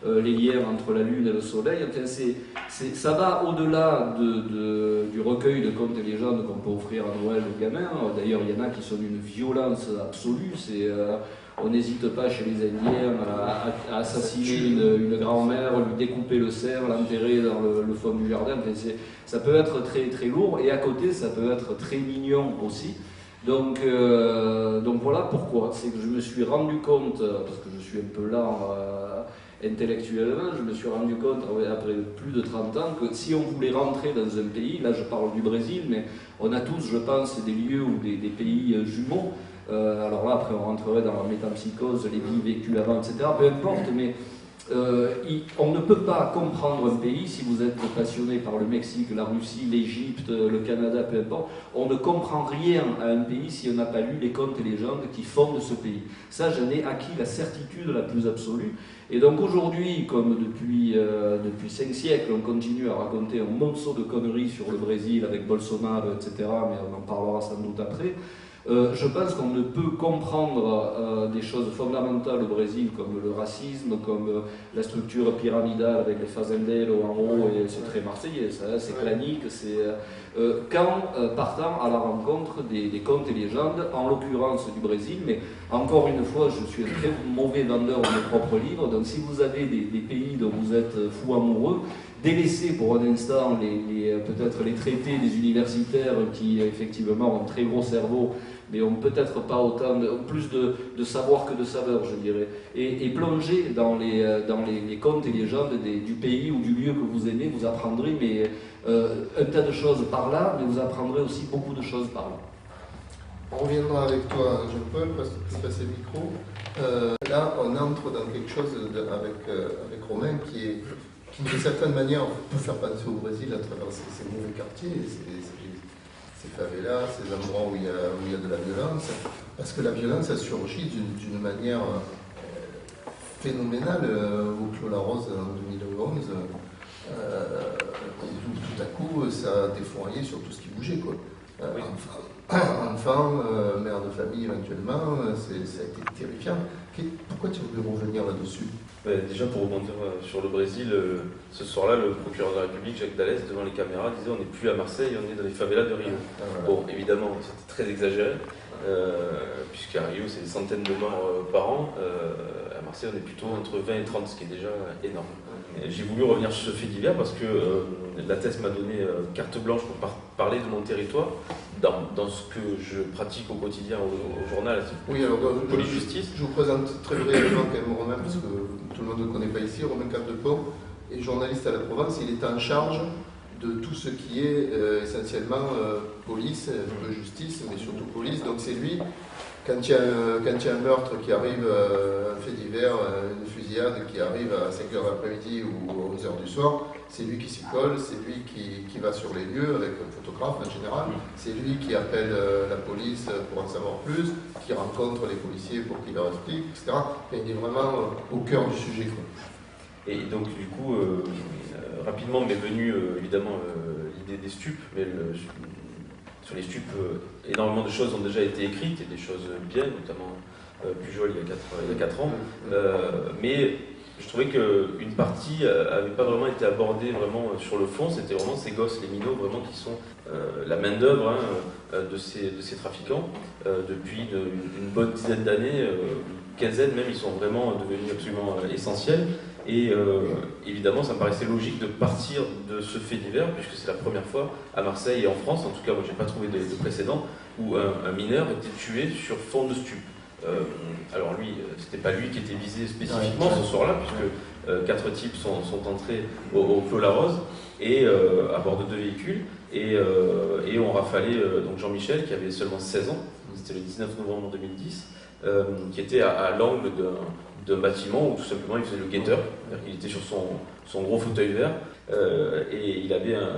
[SPEAKER 6] Les liens entre la Lune et le Soleil. Enfin, ça va au-delà du recueil de contes et légendes qu'on peut offrir à Noël aux gamins. D'ailleurs, il y en a qui sont d'une violence absolue. On n'hésite pas chez les Indiens à assassiner une grand-mère, lui découper le sein, l'enterrer dans le fond du jardin. Enfin, ça peut être très, très lourd, et à côté, ça peut être très mignon aussi. Donc voilà pourquoi. C'est que je me suis rendu compte, parce que je suis un peu lent intellectuellement, je me suis rendu compte après plus de 30 ans que si on voulait rentrer dans un pays, là je parle du Brésil, mais on a tous, je pense, des lieux ou des pays jumeaux. Alors là, après, on rentrerait dans la métempsychose, les vies vécues avant, etc. Peu importe, mais on ne peut pas comprendre un pays si vous êtes passionné par le Mexique, la Russie, l'Égypte, le Canada, peu importe. On ne comprend rien à un pays si on n'a pas lu les contes et légendes qui fondent ce pays. Ça, j'en ai acquis la certitude la plus absolue. Et donc aujourd'hui, comme depuis 5 siècles, on continue à raconter un monceau de conneries sur le Brésil avec Bolsonaro, etc., mais on en parlera sans doute après. Je pense qu'on ne peut comprendre des choses fondamentales au Brésil comme le racisme, comme la structure pyramidale avec les fazendeiros en haut, et c'est très marseillais, c'est clanique, qu'en partant à la rencontre des contes et légendes, en l'occurrence du Brésil, mais Encore une fois, je suis un très mauvais vendeur de mes propres livres, donc si vous avez des pays dont vous êtes fou amoureux, délaissez pour un instant peut-être les traités des universitaires qui effectivement ont un très gros cerveau, mais ont peut-être pas plus de savoir que de saveur, je dirais, et plongez dans les contes et légendes du pays ou du lieu que vous aimez, vous apprendrez un tas de choses par là, mais vous apprendrez aussi beaucoup de choses par là.
[SPEAKER 2] On reviendra avec toi, Jean-Paul, tu passes le micro. Là, on entre dans quelque chose avec Romain qui, d'une certaine manière, peut faire penser au Brésil à travers ces mauvais quartiers, ces favelas, ces endroits où il y a de la violence. Parce que la violence a surgi d'une manière phénoménale au Clos La Rose en 2011. Tout à coup, ça a défouraillé sur tout ce qui bougeait, quoi.
[SPEAKER 7] Oui.
[SPEAKER 2] Enfants, mère de famille éventuellement, ça a été terrifiant. Pourquoi tu veux revenir là-dessus?
[SPEAKER 7] Déjà pour rebondir sur le Brésil, ce soir-là, le procureur de la République, Jacques Dallès, devant les caméras, disait on n'est plus à Marseille, on est dans les favelas de Rio.
[SPEAKER 2] Voilà.
[SPEAKER 7] Bon, évidemment, c'était très exagéré, puisqu'à Rio, c'est des centaines de morts par an. À Marseille, on est plutôt entre 20 et 30, ce qui est déjà énorme. J'ai voulu revenir sur ce fait divers parce que la thèse m'a donné carte blanche pour parler de mon territoire dans ce que je pratique au quotidien au journal.
[SPEAKER 2] Oui, alors
[SPEAKER 7] police-justice.
[SPEAKER 2] Je vous présente très brièvement quand même Romain, parce que tout le monde ne le connaît pas ici. Romain Capdepont est journaliste à la Provence. Il est en charge de tout ce qui est essentiellement police, un peu justice, mais surtout police. Donc c'est lui, quand il y a un meurtre qui arrive, un fait divers, une fusillade qui arrive à 5h de l'après-midi ou à 11h du soir, c'est lui qui s'y colle, c'est lui qui va sur les lieux avec un photographe en général, c'est lui qui appelle la police pour en savoir plus, qui rencontre les policiers pour qu'ils leur expliquent, etc. Et il est vraiment au cœur du sujet, quoi.
[SPEAKER 7] Et donc du coup, rapidement m'est venue évidemment l'idée des stupes, mais sur les stupes, énormément de choses ont déjà été écrites, et des choses bien, notamment Pujol il y a 4 ans, mais je trouvais qu'une partie n'avait pas vraiment été abordée vraiment sur le fond. C'était vraiment ces gosses, les minots, vraiment qui sont la main-d'œuvre de ces trafiquants depuis une bonne dizaine d'années, quinzaine même. Ils sont vraiment devenus absolument essentiels. Et évidemment, ça me paraissait logique de partir de ce fait divers, puisque c'est la première fois à Marseille et en France, en tout cas, moi j'ai pas trouvé de précédent, où un mineur était tué sur fond de stup. Alors lui, c'était pas lui qui était visé spécifiquement ce soir-là, puisque 4 types sont entrés au Clos La Rose et à bord de 2 véhicules et ont rafalé donc Jean-Michel, qui avait seulement 16 ans, c'était le 19 novembre 2010, qui était à l'angle d'un bâtiment où tout simplement il faisait le guetteur, c'est-à-dire qu'il était sur son gros fauteuil vert et il avait un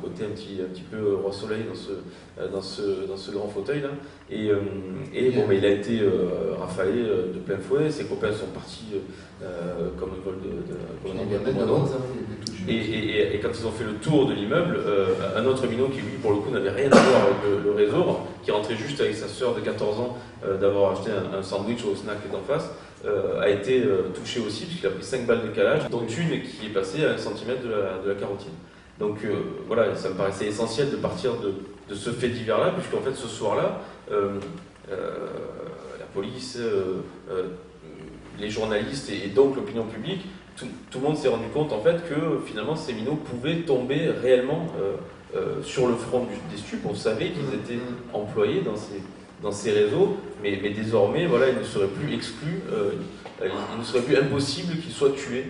[SPEAKER 7] côté un petit peu roi soleil dans ce grand fauteuil là et bon, mais il a été rafalé de plein fouet. Ses copains sont partis comme un vol et quand ils ont fait le tour de l'immeuble, un autre minot qui lui pour le coup n'avait rien à voir avec le réseau, qui rentrait juste avec sa sœur de 14 ans d'avoir acheté un sandwich au snack d'en face, a été touché aussi puisqu'il a pris 5 balles de calage, dont une qui est passée à 1 cm de la carotide. Donc voilà, ça me paraissait essentiel de partir de ce fait divers-là, puisqu'en fait ce soir-là, la police, les journalistes et donc l'opinion publique, tout le monde s'est rendu compte en fait que finalement ces minots pouvaient tomber réellement sur le front des stupes. On savait qu'ils étaient employés dans ces réseaux, mais désormais, voilà, ils ne seraient plus exclus, il ne serait plus impossible qu'ils soient tués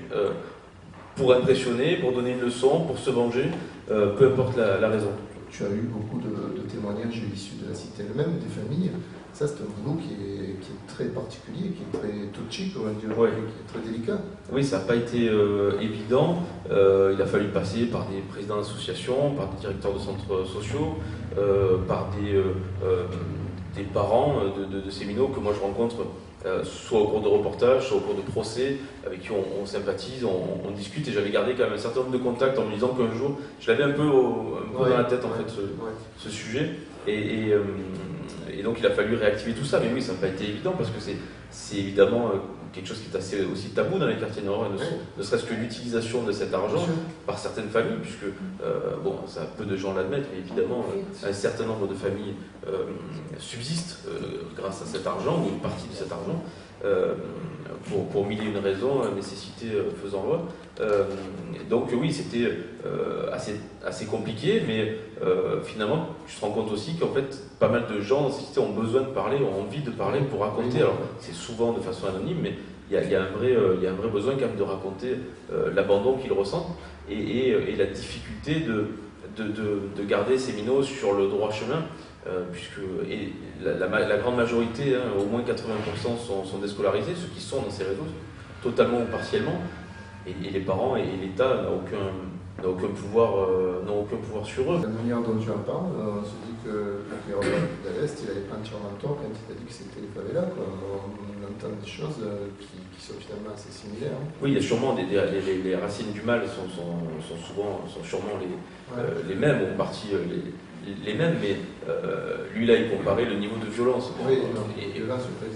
[SPEAKER 7] pour impressionner, pour donner une leçon, pour se venger, peu importe la raison.
[SPEAKER 2] Tu as eu beaucoup de témoignages issus de la cité elle-même, des familles. Ça, c'est un boulot qui est très particulier, qui est très touchy, comment dire,
[SPEAKER 7] ouais.
[SPEAKER 2] Qui est très délicat.
[SPEAKER 7] Oui, ça n'a pas été évident. Il a fallu passer par des présidents d'associations, par des directeurs de centres sociaux, par des parents de ces minots que moi je rencontre soit au cours de reportages, soit au cours de procès, avec qui on sympathise, on discute, et j'avais gardé quand même un certain nombre de contacts en me disant qu'un jour, je l'avais un peu dans la tête en fait ce sujet, et donc il a fallu réactiver tout ça, mais oui, ça n'a pas été évident parce que c'est évidemment quelque chose qui est assez aussi tabou dans les quartiers nord, ne serait-ce que l'utilisation de cet argent par certaines familles, puisque, bon, ça, peu de gens l'admettent, mais évidemment, un certain nombre de familles subsistent grâce à cet argent, ou une partie de cet argent, pour mille et une raisons, nécessité faisant loi. Donc oui, c'était assez compliqué, mais finalement, tu te rends compte aussi qu'en fait, pas mal de gens dans cette cité ont besoin de parler, ont envie de parler pour raconter. Alors, c'est souvent de façon anonyme, mais il y a un vrai besoin quand même de raconter l'abandon qu'ils ressentent et la difficulté de garder ces minots sur le droit chemin, puisque la grande majorité, au moins 80% sont déscolarisés, ceux qui sont dans ces réseaux, totalement ou partiellement, et les parents et l'État n'ont aucun pouvoir sur eux.
[SPEAKER 2] La manière dont tu en parles, on se dit que le Créole de l'Est, il avait pas entièrement tort quand il a dit que c'était les favelas. On entend des choses qui sont finalement assez similaires.
[SPEAKER 7] Oui, il y a sûrement les racines du mal sont sûrement les mêmes, ou en partie les mêmes, mais lui là il comparait le niveau de violence.
[SPEAKER 2] Oui,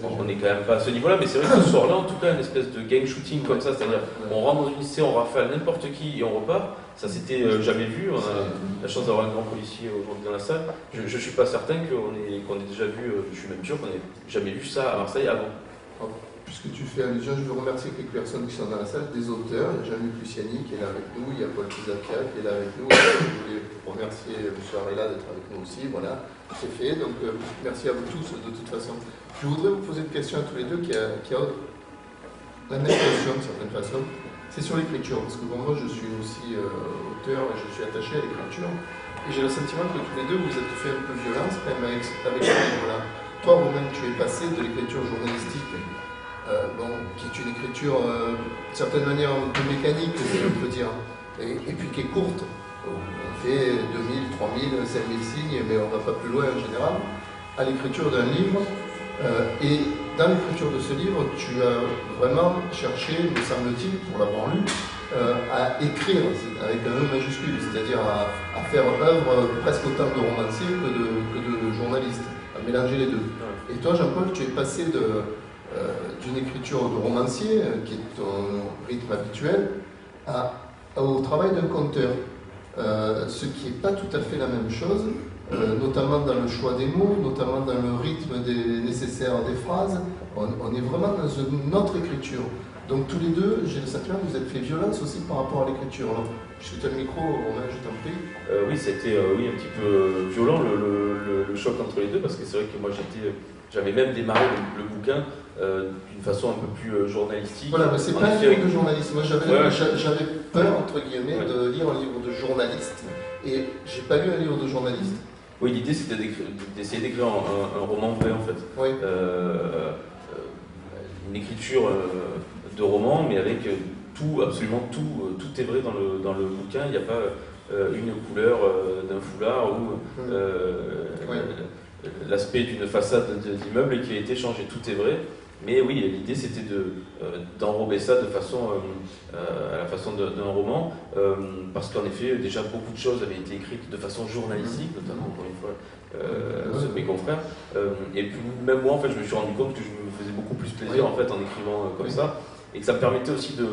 [SPEAKER 7] on n'est quand même pas à ce niveau-là, mais c'est vrai que ce soir-là, en tout cas, une espèce de gang shooting comme ça, c'est-à-dire on rentre dans une lycée, on rafale n'importe qui et on repart. Ça c'était jamais vu. On a la chance d'avoir un grand policier aujourd'hui dans la salle. Je suis pas certain qu'on ait déjà vu, je suis même sûr qu'on n'ait jamais vu ça à Marseille avant.
[SPEAKER 2] Puisque tu fais allusion, je veux remercier quelques personnes qui sont dans la salle, des auteurs. Il y a Jean-Luc Luciani qui est là avec nous, il y a Paul Pizzacchia qui est là avec nous. Je voulais remercier M. Arella d'être avec nous aussi. Voilà, c'est fait. Donc merci à vous tous de toute façon. Je voudrais vous poser une question à tous les deux qui a la même question de certaine façon. C'est sur l'écriture, parce que bon, moi je suis aussi auteur et je suis attaché à l'écriture. Et j'ai le sentiment que tous les deux vous êtes fait un peu violence, même avec ce livre-là. Toi, Romain, tu es passé de l'écriture journalistique. Qui est une écriture d'une certaine manière un peu mécanique, si on peut dire, et puis qui est courte. On fait 2000, 3000, 5000 signes, mais on ne va pas plus loin en général, à l'écriture d'un livre. Et dans l'écriture de ce livre, tu as vraiment cherché, me semble-t-il, pour l'avoir lu, à écrire avec un E majuscule, c'est-à-dire à faire œuvre presque autant de romancier que de journaliste, à mélanger les deux. Et toi, Jean-Paul, tu es passé d'une écriture de romancier, qui est ton rythme habituel, au travail d'un conteur. Ce qui n'est pas tout à fait la même chose, notamment dans le choix des mots, notamment dans le rythme nécessaire des phrases. On est vraiment dans une autre écriture. Donc tous les deux, j'ai le sentiment que vous êtes fait violence aussi par rapport à l'écriture. Puisque tu as le micro, Romain, je t'en prie.
[SPEAKER 7] Oui, c'était un petit peu violent le choc entre les deux, parce que c'est vrai que moi j'avais même démarré le bouquin d'une façon un peu plus journalistique.
[SPEAKER 2] Voilà, mais c'est pas un livre de journaliste. Moi j'avais peur, entre guillemets, de lire un livre de journaliste, et j'ai pas lu un livre de journaliste.
[SPEAKER 7] Oui, l'idée c'était d'essayer d'écrire un roman vrai en fait.
[SPEAKER 2] Oui.
[SPEAKER 7] Une écriture de roman, mais avec absolument tout est vrai dans le bouquin. Il n'y a pas une couleur d'un foulard ou l'aspect d'une façade d'immeuble qui a été changé. Tout est vrai. Mais oui, l'idée c'était d'enrober ça de façon, à la façon d'un roman, parce qu'en effet, déjà beaucoup de choses avaient été écrites de façon journalistique, notamment encore une fois ceux de mes confrères. Et puis même moi, en fait, je me suis rendu compte que je me faisais beaucoup plus plaisir en fait en écrivant comme ça, et que ça me permettait aussi de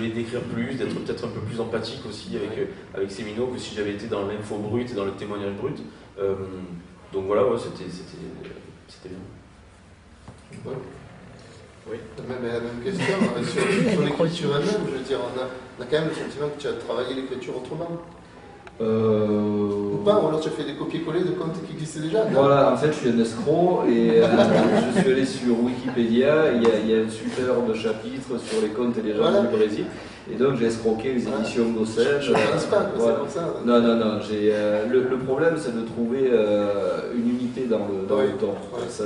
[SPEAKER 7] les décrire plus, d'être peut-être un peu plus empathique aussi avec ces minots que si j'avais été dans l'info brute et dans le témoignage brut. Donc voilà, c'était bien.
[SPEAKER 2] Oui, mais la même question sur l'écriture elle-même, je veux dire, on a quand même le sentiment que tu as travaillé l'écriture autrement. Ou pas, ou alors tu as fait des copier-coller de contes qui existaient déjà.
[SPEAKER 6] Voilà, en fait je suis un escroc et je suis allé sur Wikipédia, il y a un superbe chapitre sur les contes et légendes du Brésil. Et donc j'ai escroqué les éditions d'Ossège.
[SPEAKER 2] Je ne pense pas, c'est comme ça.
[SPEAKER 6] Non, le problème c'est de trouver une unité dans le temps. Ouais, ça,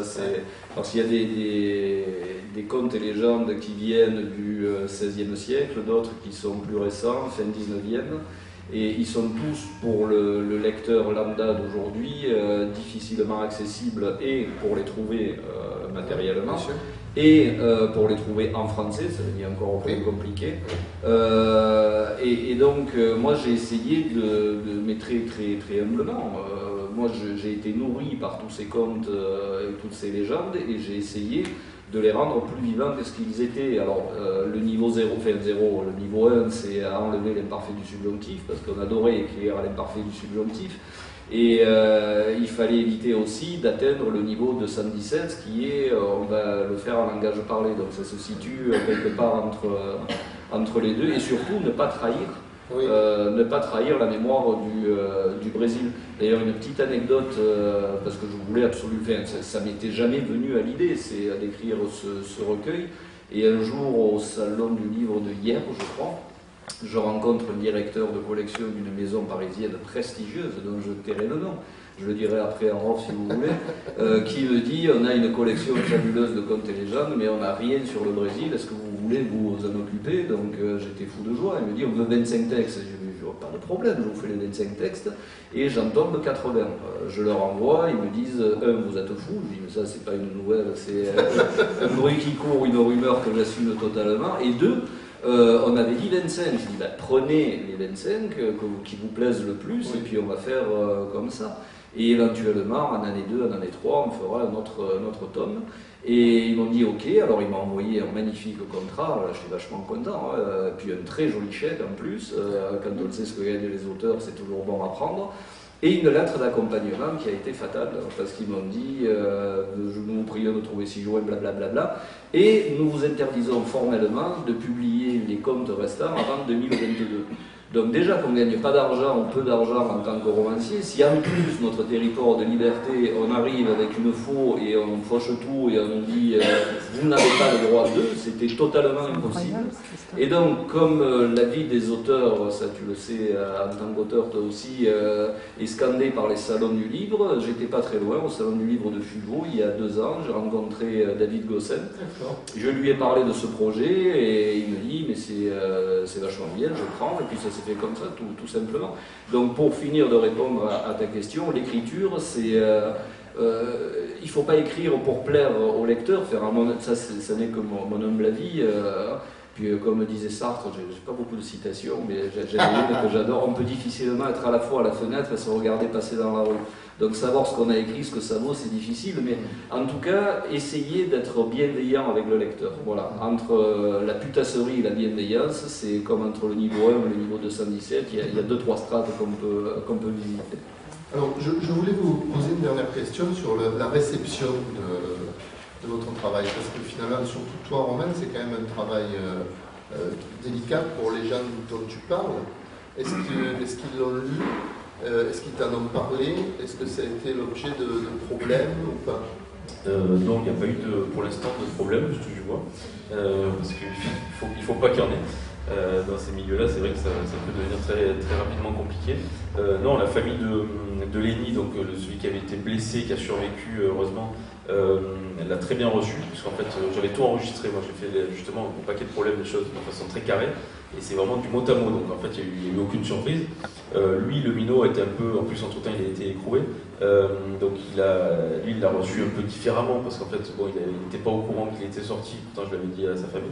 [SPEAKER 6] parce qu'il y a des contes et légendes qui viennent du XVIe siècle, d'autres qui sont plus récents, fin XIXe, et ils sont tous pour le lecteur lambda d'aujourd'hui difficilement accessibles, et pour les trouver matériellement. Et pour les trouver en français, ça devient encore plus compliqué. Et donc, moi j'ai essayé mais très humblement, moi j'ai été nourri par tous ces contes et toutes ces légendes, et j'ai essayé de les rendre plus vivants que ce qu'ils étaient. Alors le niveau 0, le niveau 1, c'est à enlever l'imparfait du subjonctif, parce qu'on adorait écrire à l'imparfait du subjonctif. Et il fallait éviter aussi d'atteindre le niveau 217, qui est, on va le faire en langage parlé, donc ça se situe quelque part entre les deux, et surtout ne pas trahir. Ne pas trahir la mémoire du Brésil. D'ailleurs, une petite anecdote, parce que je voulais absolument, ça m'était jamais venu à l'idée, c'est d'écrire ce recueil. Et un jour, au salon du livre de Hier, je crois, je rencontre un directeur de collection d'une maison parisienne prestigieuse, dont je tairai le nom, je le dirai après en off si vous voulez, qui me dit: on a une collection fabuleuse de contes et légendes, mais on n'a rien sur le Brésil, est-ce que vous voulez vous en occuper? Donc j'étais fou de joie. Il me dit: on veut 25 textes. Je lui dis: pas de problème, je vous fais les 25 textes, et j'en tombe 80. Je leur envoie, ils me disent: vous êtes fous. Je dis: mais ça, c'est pas une nouvelle, c'est un bruit qui court, une rumeur que j'assume totalement. Et deux, on avait dit 25. Je dis: prenez les 25 qui vous plaisent le plus, et puis on va faire comme ça. Et éventuellement, en année 2, en année 3, on fera un autre tome. Et ils m'ont dit OK, alors ils m'ont envoyé un magnifique contrat, là, je suis vachement content, puis un très joli chèque en plus, quand on sait ce que gagnent les auteurs, c'est toujours bon à prendre. Et une lettre d'accompagnement qui a été fatale, parce qu'ils m'ont dit nous vous prions de trouver 6 jours, blablabla, et nous vous interdisons formellement de publier les comptes restants avant 2022. Donc déjà qu'on ne gagne pas d'argent ou peu d'argent en tant que romancier, si en plus notre territoire de liberté, on arrive avec une faux et on fauche tout et on dit vous n'avez pas le droit d'eux, c'était totalement impossible. Et donc comme la vie des auteurs, ça tu le sais en tant qu'auteur toi aussi, est scandée par les salons du livre, j'étais pas très loin au salon du livre de Fuveau il y a 2 ans, j'ai rencontré David Gossen, je lui ai parlé de ce projet et il me dit mais c'est vachement bien, je prends, et puis ça s'est fait comme ça, tout simplement. Donc pour finir de répondre à ta question, l'écriture, c'est... il ne faut pas écrire pour plaire au lecteur, ça n'est que mon humble avis. Puis comme disait Sartre, j'ai pas beaucoup de citations, mais j'ai une que j'adore, on peut difficilement être à la fois à la fenêtre et se regarder passer dans la rue. Donc savoir ce qu'on a écrit, ce que ça vaut, c'est difficile, mais en tout cas, essayer d'être bienveillant avec le lecteur. Voilà, entre la putasserie et la bienveillance, c'est comme entre le niveau 1 et le niveau 217, il y a 2-3 strates qu'on peut visiter.
[SPEAKER 2] Alors, je voulais vous poser une dernière question sur la réception de votre travail, parce que finalement, surtout toi, Romain, c'est quand même un travail délicat pour les gens dont tu parles. Est-ce qu'ils l'ont lu? Est-ce qu'ils t'en ont parlé? Est-ce que ça a été l'objet de problèmes ou pas?
[SPEAKER 7] Non, il n'y a pas eu pour l'instant de problème, de ce que je vois, parce qu'il ne faut pas qu'il y en ait. Dans ces milieux-là, c'est vrai que ça peut devenir très, très rapidement compliqué. Non, la famille de Lenny, donc celui qui avait été blessé, qui a survécu, heureusement, elle l'a très bien reçu, puisqu'en fait j'avais tout enregistré. Moi j'ai fait justement un paquet de problèmes, des choses de façon très carrée, et c'est vraiment du mot à mot, donc en fait il n'y a eu aucune surprise. Lui, le minot, était un peu, en plus entre temps il a été écroué, donc il l'a reçu un peu différemment, parce qu'en fait bon, il n'était pas au courant qu'il était sorti, pourtant je l'avais dit à sa famille.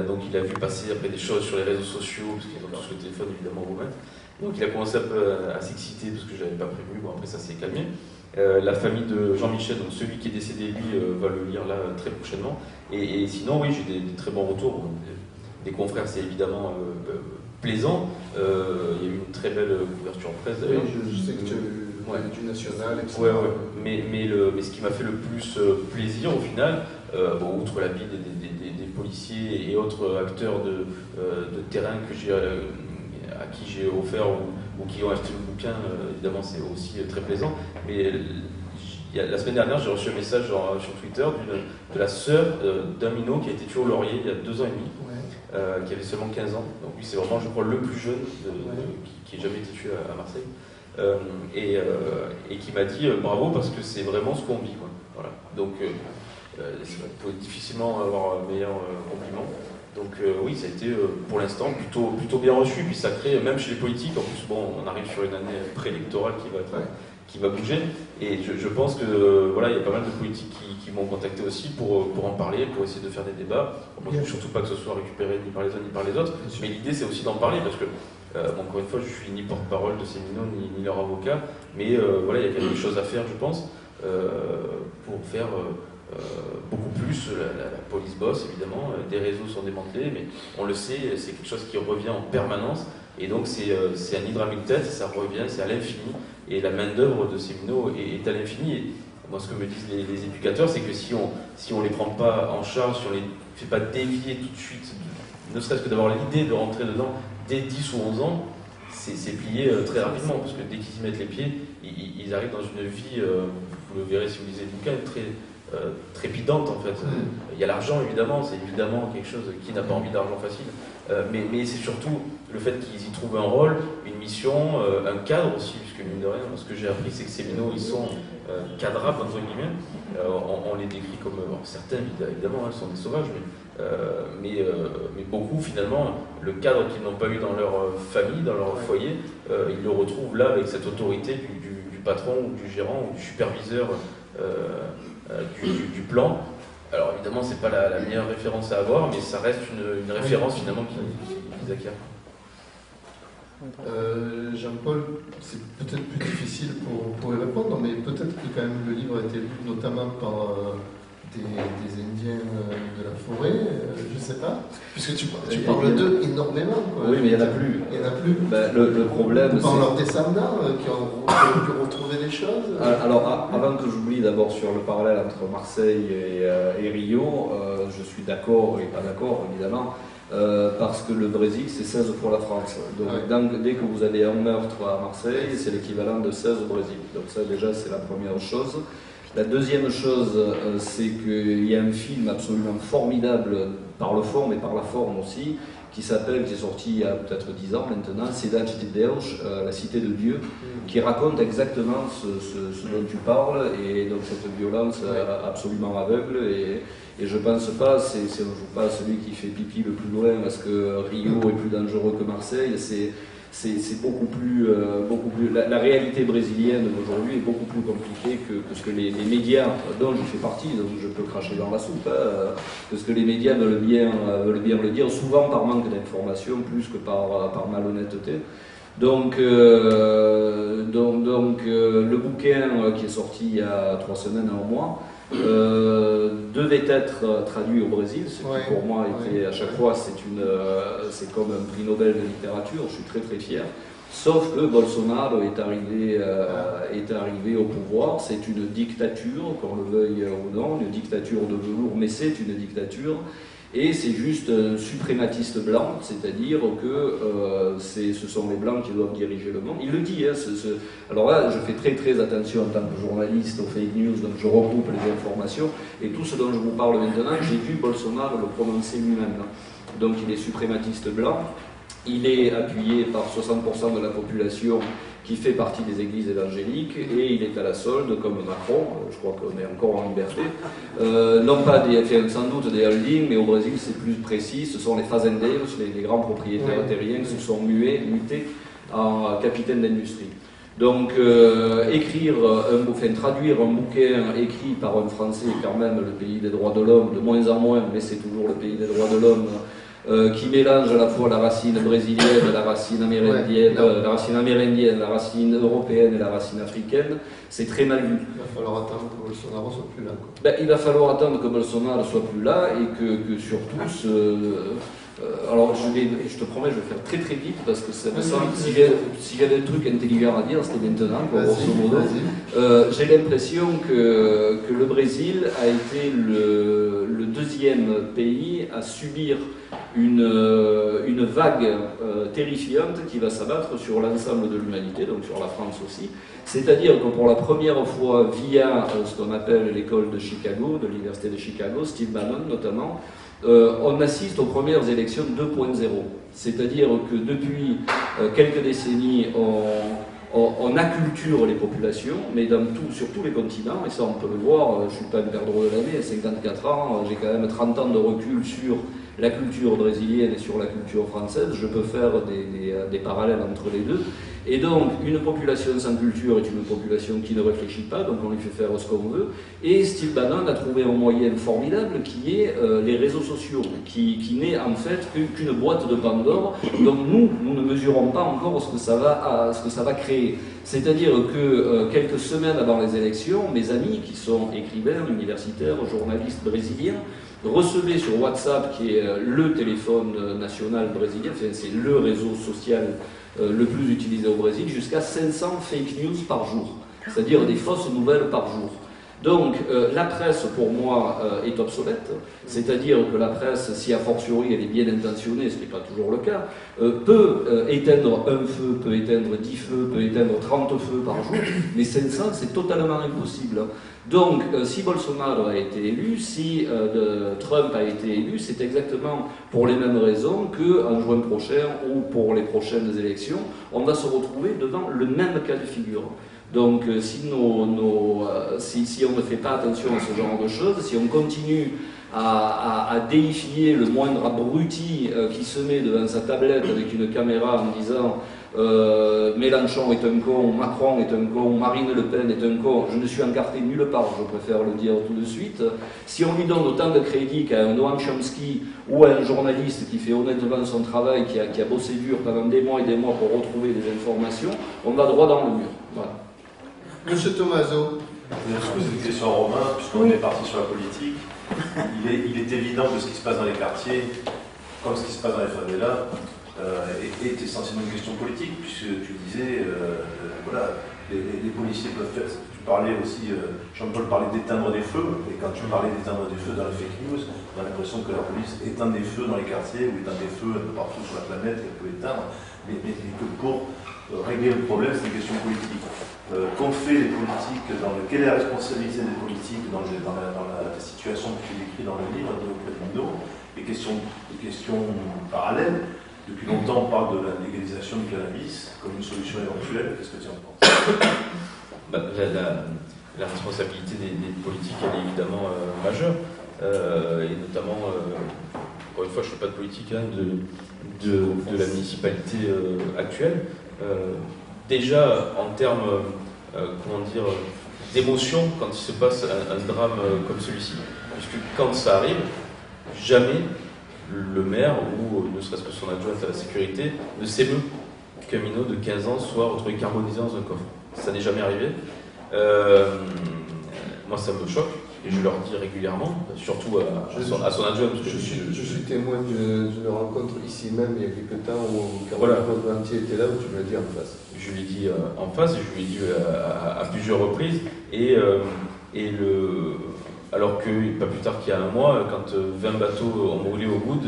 [SPEAKER 7] Donc il a vu passer après des choses sur les réseaux sociaux, parce qu'ils ont tous le téléphone évidemment au maître. Donc il a commencé un peu à s'exciter parce que je n'avais pas prévenu. Bon, après ça s'est calmé. La famille de Jean-Michel, donc celui qui est décédé, lui, va le lire là très prochainement. Et sinon, oui, j'ai des très bons retours. Des confrères, c'est évidemment plaisant. Il y a eu une très belle couverture en presse d'ailleurs.
[SPEAKER 2] Oui, je sais que tu as eu du national, etc.
[SPEAKER 7] Ouais. Mais ce qui m'a fait le plus plaisir au final, outre la vie des policiers et autres acteurs de terrain à qui j'ai offert ou qui ont acheté le bouquin, évidemment c'est aussi très plaisant. Mais la semaine dernière, j'ai reçu un message sur Twitter de la sœur d'un minot qui a été tué au Laurier il y a 2 ans et demi, qui avait seulement 15 ans. Donc lui, c'est vraiment, je crois, le plus jeune qui ait jamais été tué à Marseille. Et qui m'a dit bravo parce que c'est vraiment ce qu'on vit, quoi. Voilà. Donc on peut difficilement avoir un meilleur compliment. Donc oui, ça a été pour l'instant plutôt bien reçu. Puis ça crée, même chez les politiques, en plus bon, on arrive sur une année préélectorale qui va bouger. Et je pense que voilà, il y a pas mal de politiques qui m'ont contacté aussi pour en parler, pour essayer de faire des débats. Moi, je ne veux surtout pas que ce soit récupéré ni par les uns ni par les autres, mais l'idée c'est aussi d'en parler parce que encore une fois, je suis ni porte-parole de Semino ni leur avocat, mais voilà, il y a quelque chose à faire, je pense, pour faire beaucoup plus. La police bosse évidemment, des réseaux sont démantelés, mais on le sait, c'est quelque chose qui revient en permanence. Et donc c'est un hydre à mille têtes, ça revient, c'est à l'infini. Et la main-d'œuvre de Semino est à l'infini. Et moi, ce que me disent les éducateurs, c'est que si on les prend pas en charge, si on les fait pas dévier tout de suite, ne serait-ce que d'avoir l'idée de rentrer dedans dès 10 ou 11 ans, c'est plié très rapidement. Parce que dès qu'ils y mettent les pieds, ils arrivent dans une vie, vous le verrez si vous lisez le bouquin, très trépidante en fait. Il y a l'argent évidemment, c'est évidemment quelque chose qui n'a pas envie d'argent facile. Mais c'est surtout le fait qu'ils y trouvent un rôle, une mission, un cadre aussi, puisque mine de rien, ce que j'ai appris, c'est que ces minots, ils sont cadrables, entre guillemets. On les décrit comme, certains évidemment, sont des sauvages, mais beaucoup finalement, le cadre qu'ils n'ont pas eu dans leur famille, dans leur foyer, ils le retrouvent là avec cette autorité du patron ou du gérant ou du superviseur du plan. Alors évidemment, c'est pas la meilleure référence à avoir, mais ça reste une référence finalement qu'ils acquièrent.
[SPEAKER 2] Jean-Paul, c'est peut-être plus difficile pour y répondre, mais peut-être que quand même le livre a été lu notamment par des Indiens de la forêt, je ne sais pas, puisque tu parles d'eux énormément. Quoi.
[SPEAKER 6] Oui, mais il n'y en a plus.
[SPEAKER 2] Il n'y en a plus.
[SPEAKER 6] Ben, le problème,
[SPEAKER 2] par leurs descendants qui ont pu retrouver des choses.
[SPEAKER 6] Alors, avant que j'oublie d'abord sur le parallèle entre Marseille et Rio, je suis d'accord et pas d'accord, évidemment. Parce que le Brésil, c'est 16 pour la France. Donc, dès que vous avez un meurtre à Marseille, c'est l'équivalent de 16 au Brésil. Donc ça, déjà, c'est la première chose. La deuxième chose, c'est qu'il y a un film absolument formidable par le fond, mais par la forme aussi, qui est sorti il y a peut-être 10 ans maintenant, Cidade de Deus, la cité de Dieu, qui raconte exactement ce dont tu parles, et donc cette violence absolument aveugle. Et je pense pas, je ne joue pas celui qui fait pipi le plus loin parce que Rio est plus dangereux que Marseille. C'est beaucoup plus. La réalité brésilienne d'aujourd'hui est beaucoup plus compliquée que ce que les médias, dont je fais partie, donc je peux cracher dans la soupe, que ce que les médias veulent bien le dire, souvent par manque d'information plus que par malhonnêteté. Donc le bouquin qui est sorti il y a 3 semaines, un mois, devait être traduit au Brésil, ce qui pour moi était à chaque fois c'est comme un prix Nobel de littérature, je suis très très fier. Sauf que Bolsonaro est arrivé au pouvoir, c'est une dictature, qu'on le veuille ou non, une dictature de velours, mais c'est une dictature. Et c'est juste un suprématiste blanc, c'est-à-dire que ce sont les blancs qui doivent diriger le monde. Il le dit, hein, alors là, je fais très très attention en tant que journaliste aux fake news, donc je regroupe les informations, et tout ce dont je vous parle maintenant, j'ai vu Bolsonaro le prononcer lui-même. Donc il est suprématiste blanc, il est appuyé par 60% de la population qui fait partie des églises évangéliques, et il est à la solde, comme Macron, je crois qu'on est encore en liberté, non pas sans doute des holdings, mais au Brésil c'est plus précis, ce sont les fazendeiros, les grands propriétaires terriens qui se sont mutés en capitaines d'industrie. Donc traduire un bouquin écrit par un Français, quand même le pays des droits de l'homme, de moins en moins, mais c'est toujours le pays des droits de l'homme, qui mélange à la fois la racine brésilienne, la racine amérindienne, la racine européenne et la racine africaine, c'est très mal vu.
[SPEAKER 2] Il va falloir attendre que Bolsonaro soit plus là.
[SPEAKER 6] Il va falloir attendre que Bolsonaro soit plus là et que surtout alors je te promets, je vais faire très très vite parce que ça me semble, si j'avais un truc intelligent à dire, c'était maintenant, grosso modo. J'ai l'impression que le Brésil a été le deuxième pays à subir une vague terrifiante qui va s'abattre sur l'ensemble de l'humanité, donc sur la France aussi. C'est-à-dire que pour la première fois, via ce qu'on appelle l'école de Chicago, de l'université de Chicago, Steve Bannon notamment, on assiste aux premières élections 2.0. C'est-à-dire que depuis quelques décennies, on acculture les populations, mais sur tous les continents, et ça on peut le voir, je ne suis pas un perdreau de l'année, 54 ans, j'ai quand même 30 ans de recul sur la culture brésilienne et sur la culture française, je peux faire des parallèles entre les deux. Et donc, une population sans culture est une population qui ne réfléchit pas, donc on lui fait faire ce qu'on veut. Et Steve Bannon a trouvé un moyen formidable qui est les réseaux sociaux, qui n'est en fait qu'une boîte de Pandore dont nous ne mesurons pas encore ce que ça va créer. C'est-à-dire que quelques semaines avant les élections, mes amis qui sont écrivains, universitaires, journalistes brésiliens, recevaient sur WhatsApp, qui est le téléphone national brésilien, enfin, c'est le réseau social le plus utilisé au Brésil, jusqu'à 500 fake news par jour, c'est-à-dire des fausses nouvelles par jour. Donc la presse, pour moi, est obsolète, c'est-à-dire que la presse, si a fortiori elle est bien intentionnée, ce qui n'est pas toujours le cas, peut éteindre un feu, peut éteindre 10 feux, peut éteindre 30 feux par jour, mais 500, c'est totalement impossible. Donc si Bolsonaro a été élu, si Trump a été élu, c'est exactement pour les mêmes raisons qu'en juin prochain ou pour les prochaines élections, on va se retrouver devant le même cas de figure. Donc si on ne fait pas attention à ce genre de choses, si on continue à déifier le moindre abruti qui se met devant sa tablette avec une caméra en disant Mélenchon est un con, Macron est un con, Marine Le Pen est un con, je ne suis encarté nulle part, je préfère le dire tout de suite. Si on lui donne autant de crédit qu'à un Noam Chomsky ou à un journaliste qui fait honnêtement son travail, qui a bossé dur pendant des mois et des mois pour retrouver des informations, on va droit dans le mur. Voilà.
[SPEAKER 2] Monsieur Tomaso.
[SPEAKER 8] Je pose une question à Romain, puisqu'on est parti sur la politique. Il est évident que ce qui se passe dans les quartiers, comme ce qui se passe dans les favelas, est essentiellement une question politique, puisque tu disais, voilà, les policiers peuvent faire. Tu parlais aussi, Jean-Paul parlait d'éteindre des feux, et quand tu parlais d'éteindre des feux dans les fake news, on a l'impression que la police éteint des feux dans les quartiers, ou éteint des feux un peu partout sur la planète, qu'elle peut éteindre, mais que pour régler le problème, c'est une question politique. Qu'ont fait les politiques, quelle est la responsabilité des politiques dans la situation que tu décris dans le livre de Claudine? Et question parallèle, depuis longtemps on parle de la légalisation du cannabis comme une solution éventuelle, qu'est-ce que tu en penses?
[SPEAKER 7] La responsabilité des politiques, elle est évidemment majeure, et notamment, encore une fois, je ne fais pas de politique de la municipalité actuelle. Déjà, en termes, d'émotion, quand il se passe un drame comme celui-ci, puisque quand ça arrive, jamais le maire, ou ne serait-ce que son adjointe à la sécurité, ne s'émeut qu'un minot de 15 ans soit retrouvé carbonisé dans un coffre. Ça n'est jamais arrivé. Moi, ça me choque. Et je leur dis régulièrement, surtout à son adjoint.
[SPEAKER 2] Je suis témoin d'une rencontre ici même il y a quelques temps où
[SPEAKER 7] Caroline
[SPEAKER 2] Volontiers était là, où tu me l'as dit en face.
[SPEAKER 7] Je lui ai dit en face, et je lui ai dit à plusieurs reprises. Alors que, pas plus tard qu'il y a un mois, quand 20 bateaux ont brûlé au Goud,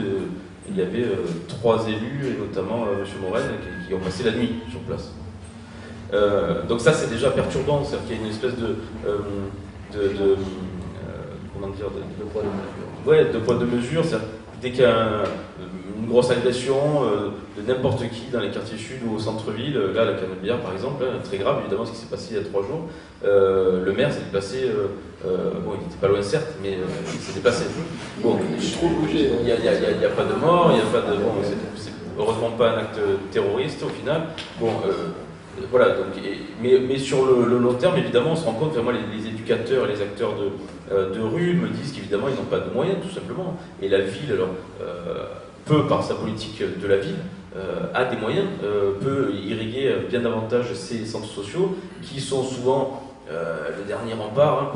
[SPEAKER 7] il y avait 3 élus, et notamment M. Morel, qui ont passé la nuit sur place. Donc ça, c'est déjà perturbant, c'est-à-dire qu'il y a une espèce comment dire, de poids de mesure. Ouais, de poids de mesure, c'est-à-dire dès qu'il y a une grosse agression de n'importe qui dans les quartiers sud ou au centre-ville, là, la Canebière par exemple, très grave évidemment ce qui s'est passé il y a 3 jours, le maire s'est déplacé, bon il n'était pas loin certes, mais il s'est déplacé. Bon, il n'y a pas de mort, il n'y a pas de... Bon, c'est heureusement pas un acte terroriste au final. Bon, voilà, donc, mais sur le long terme, évidemment, on se rend compte, enfin, moi, les éducateurs et les acteurs de rue me disent qu'évidemment, ils n'ont pas de moyens, tout simplement. Et la ville, alors, peut, par sa politique de la ville, a des moyens, peut irriguer bien davantage ces centres sociaux, qui sont souvent le dernier rempart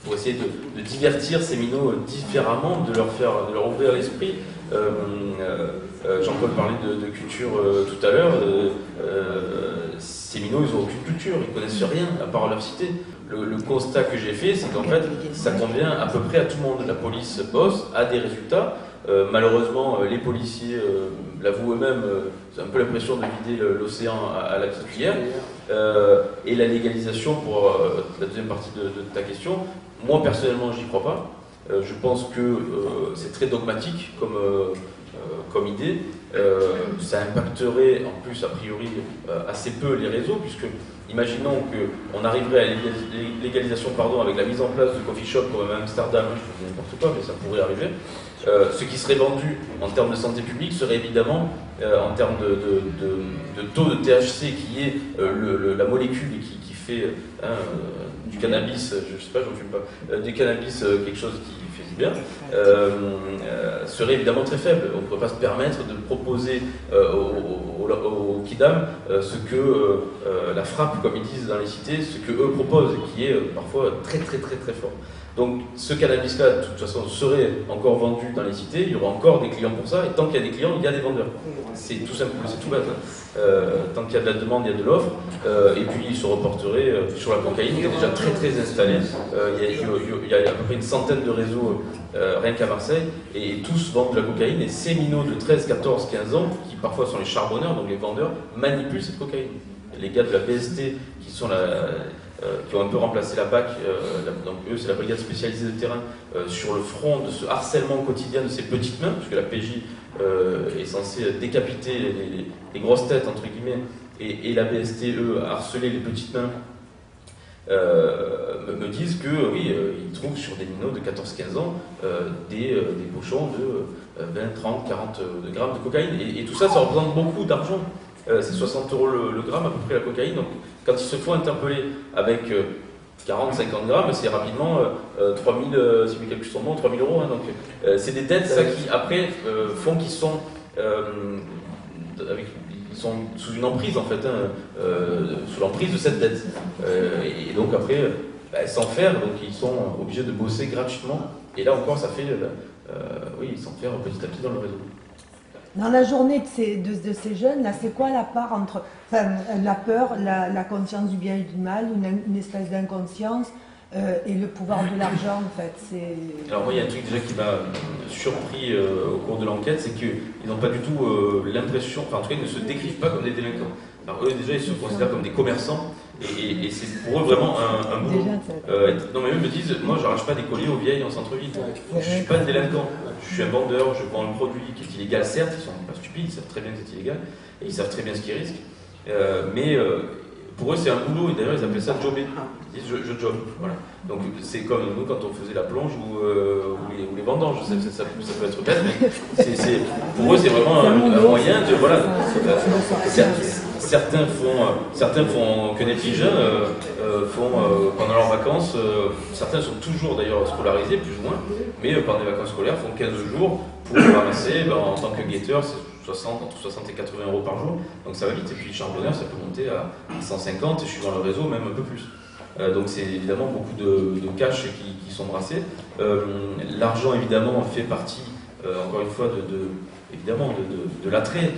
[SPEAKER 7] pour essayer de divertir ces minots différemment, de leur ouvrir l'esprit. Jean-Paul parlait de culture tout à l'heure. Ces minots, ils n'ont aucune culture, ils ne connaissent rien à part leur cité. Le constat que j'ai fait, c'est qu'en fait, ça convient à peu près à tout le monde. La police bosse, a des résultats. Malheureusement, les policiers l'avouent eux-mêmes, c'est un peu l'impression de vider l'océan à la cuillère. Et la légalisation, pour la deuxième partie de ta question, moi personnellement, j'y crois pas. Je pense que c'est très dogmatique comme idée. Ça impacterait en plus a priori assez peu les réseaux, puisque imaginons qu'on arriverait à la légalisation avec la mise en place de coffee shop comme à Amsterdam, je ne dis n'importe quoi, mais ça pourrait arriver. Ce qui serait vendu en termes de santé publique serait évidemment, en termes de taux de THC, qui est la molécule qui fait du cannabis, je ne sais pas, j'en fume pas, du cannabis quelque chose qui fait du bien, serait évidemment très faible. On ne pourrait pas se permettre de proposer au Kidam ce que la frappe, comme ils disent dans les cités, ce que eux proposent, qui est parfois très très très très fort. Donc ce cannabis-là, de toute façon, serait encore vendu dans les cités, il y aura encore des clients pour ça, et tant qu'il y a des clients, il y a des vendeurs. C'est tout simple, c'est tout bête. Tant qu'il y a de la demande, il y a de l'offre, et puis il se reporterait sur la cocaïne, qui est déjà très très installée. Il y a à peu près une centaine de réseaux rien qu'à Marseille, et tous vendent de la cocaïne, et ces minots de 13, 14, 15 ans, qui parfois sont les charbonneurs, donc les vendeurs, manipulent cette cocaïne. Les gars de la BST, qui ont un peu remplacé la BAC, donc eux c'est la brigade spécialisée de terrain, sur le front de ce harcèlement quotidien de ces petites mains, puisque la PJ est censée décapiter les grosses têtes, entre guillemets, et la BST, eux, harceler les petites mains, me disent que oui, ils trouvent sur des minots de 14-15 ans des pochons de 20, 30, 40 grammes de cocaïne, et tout ça, ça représente beaucoup d'argent. C'est 60 € le gramme à peu près la cocaïne, donc quand ils se font interpeller avec 40-50 grammes, c'est rapidement 3000, si mes calculs sont bons, 3000 €. Hein, donc c'est des dettes ça, qui après font qu'ils sont, ils sont sous une emprise en fait, sous l'emprise de cette dette. Et donc après, sans faire, donc ils sont obligés de bosser gratuitement. Et là encore, ça fait, oui, sans faire petit à petit dans le réseau.
[SPEAKER 9] Dans la journée de ces jeunes, là, c'est quoi la part entre la peur, la conscience du bien et du mal, une espèce d'inconscience et le pouvoir de l'argent, en fait.
[SPEAKER 7] Alors moi, il y a un truc déjà qui m'a surpris au cours de l'enquête, c'est qu'ils n'ont pas du tout l'impression, enfin en tout cas, ils ne se décrivent pas comme des délinquants. Alors eux, déjà, ils se considèrent comme des commerçants, et c'est pour eux vraiment un boulot. Non mais eux me disent, moi, j'arrache pas des colliers aux vieilles en centre-ville. Je suis pas un délinquant. Je suis un vendeur, je vends un produit qui est illégal, certes, ils sont pas stupides, ils savent très bien que c'est illégal, et ils savent très bien ce qu'ils risquent. Mais pour eux, c'est un boulot, et d'ailleurs, ils appellent ça jobber. Ils disent je job. Voilà. Donc c'est comme nous quand on faisait la plonge ou les vendanges. Ça peut être bête, mais pour eux, c'est vraiment un moyen de. Voilà. Certains font que des petits jeunes, font pendant leurs vacances, certains sont toujours d'ailleurs scolarisés, plus ou moins, mais pendant les vacances scolaires font 15 jours pour ramasser, en tant que guetteur, c'est entre 60 et 80 € par jour, donc ça va vite, et puis charbonneur, ça peut monter à 150, et suivant le réseau, même un peu plus. Donc c'est évidemment beaucoup de cash qui sont brassés. L'argent, évidemment, fait partie, encore une fois, évidemment de l'attrait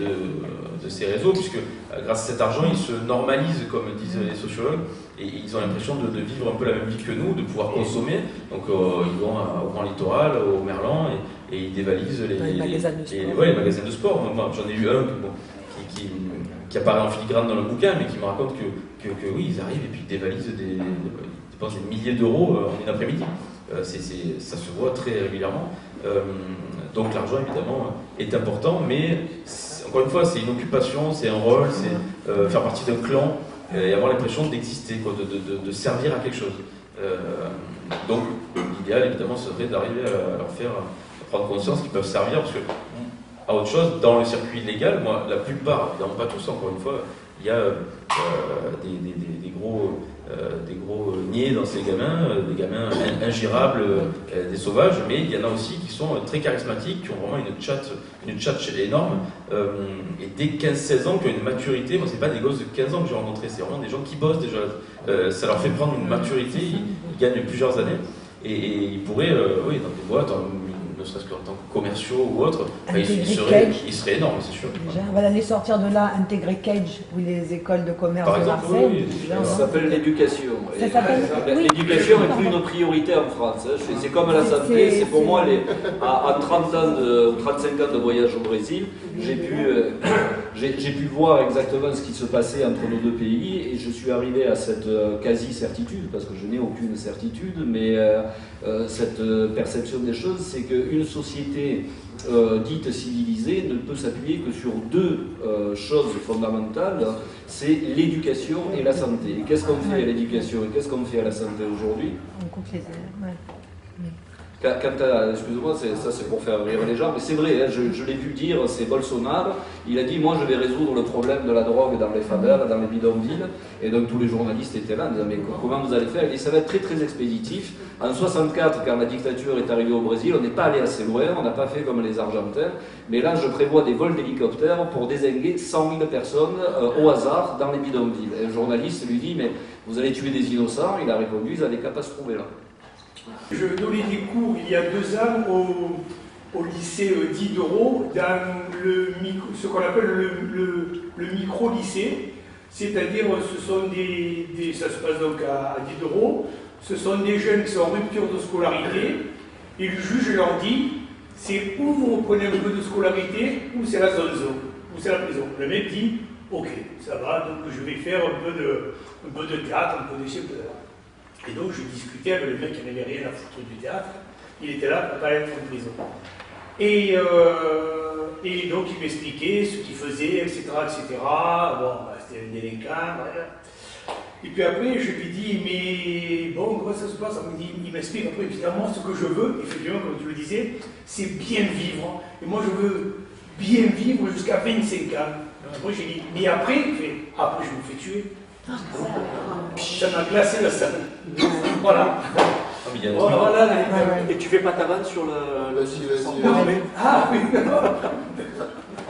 [SPEAKER 7] de ces réseaux, puisque grâce à cet argent, ils se normalisent, comme disent les sociologues, et ils ont l'impression de vivre un peu la même vie que nous, de pouvoir consommer. Donc ils vont au Grand Littoral, au Merlan, et ils dévalisent les magasins de sport. Moi, j'en ai eu un qui apparaît en filigrane dans le bouquin, mais qui me raconte que oui, ils arrivent et puis ils dévalisent ils dépensent des milliers d'euros en une après-midi. Ça se voit très régulièrement. Donc l'argent, évidemment, est important, mais encore une fois, c'est une occupation, c'est un rôle, c'est faire partie d'un clan et avoir l'impression d'exister, de servir à quelque chose. Donc l'idéal, évidemment, serait d'arriver à leur faire prendre conscience qu'ils peuvent servir, parce que à autre chose, dans le circuit légal, moi, la plupart, évidemment pas tous, encore une fois, il y a des gros niais dans ces gamins, des gamins ingérables, des sauvages, mais il y en a aussi qui sont très charismatiques, qui ont vraiment une tchatche énorme, et dès 15-16 ans, qui ont une maturité. Moi, c'est pas des gosses de 15 ans que j'ai rencontrés, c'est vraiment des gens qui bossent déjà. Ça leur fait prendre une maturité, ils gagnent plusieurs années, et ils pourraient, oui, dans des boîtes, ne serait-ce qu'en tant que commerciaux ou autres, ils seraient énormes, c'est sûr.
[SPEAKER 9] Déjà, on va aller sortir de là, intégrer Cage ou les écoles de commerce
[SPEAKER 7] par
[SPEAKER 9] de
[SPEAKER 7] exemple,
[SPEAKER 9] Marseille.
[SPEAKER 7] oui,
[SPEAKER 6] ça s'appelle l'éducation.
[SPEAKER 9] L'éducation
[SPEAKER 6] n'est plus une priorité en France. C'est comme la santé, c'est pour moi, à 30 ans ou 35 ans de voyage au Brésil, j'ai pu voir exactement ce qui se passait entre nos deux pays, et je suis arrivé à cette quasi-certitude, parce que je n'ai aucune certitude, mais cette perception des choses, c'est qu'une société dite civilisée ne peut s'appuyer que sur deux choses fondamentales, c'est l'éducation et la santé. Et qu'est-ce qu'on fait à l'éducation et qu'est-ce qu'on fait à la santé aujourd'hui?
[SPEAKER 9] On coupe les airs, ouais.
[SPEAKER 6] Excusez-moi, ça c'est pour faire rire les gens, mais c'est vrai, hein, je l'ai vu dire, c'est Bolsonaro, il a dit moi je vais résoudre le problème de la drogue dans les favelas, dans les bidonvilles, et donc tous les journalistes étaient là, en disant mais comment vous allez faire? Il dit ça va être très très expéditif. En 64, quand la dictature est arrivée au Brésil, on n'est pas allé assez loin, on n'a pas fait comme les Argentins, mais là je prévois des vols d'hélicoptères pour dézinguer 100 000 personnes au hasard dans les bidonvilles. Et le journaliste lui dit mais vous allez tuer des innocents? Il a répondu ils n'avaient qu'à pas se trouver là.
[SPEAKER 10] Je donnais des cours il y a 2 ans au lycée Diderot, dans ce qu'on appelle le micro-lycée, c'est-à-dire ce sont ça se passe donc à Diderot, ce sont des jeunes qui sont en rupture de scolarité, et le juge leur dit, c'est où vous reprenez un peu de scolarité, ou c'est la zonzo, ou c'est la prison. Le mec dit, ok, ça va, donc je vais faire un peu de théâtre, un peu de Et donc je discutais avec le mec qui n'avait rien à foutre du théâtre, il était là pour ne pas être en prison. Et donc il m'expliquait ce qu'il faisait, etc. Bon, c'était un délinquant, voilà. Et puis après je lui dis, mais bon, comment ça se passe? Il m'explique après, évidemment, ce que je veux, effectivement, comme tu le disais, c'est bien vivre. Et moi je veux bien vivre jusqu'à 25 ans. Après j'ai dit, mais après, il fait, après je me fais tuer. Ça m'a glacé la salle. Voilà.
[SPEAKER 1] Voilà. Et tu fais pas ta vanne sur le.
[SPEAKER 2] Vas-y.
[SPEAKER 10] Ah oui.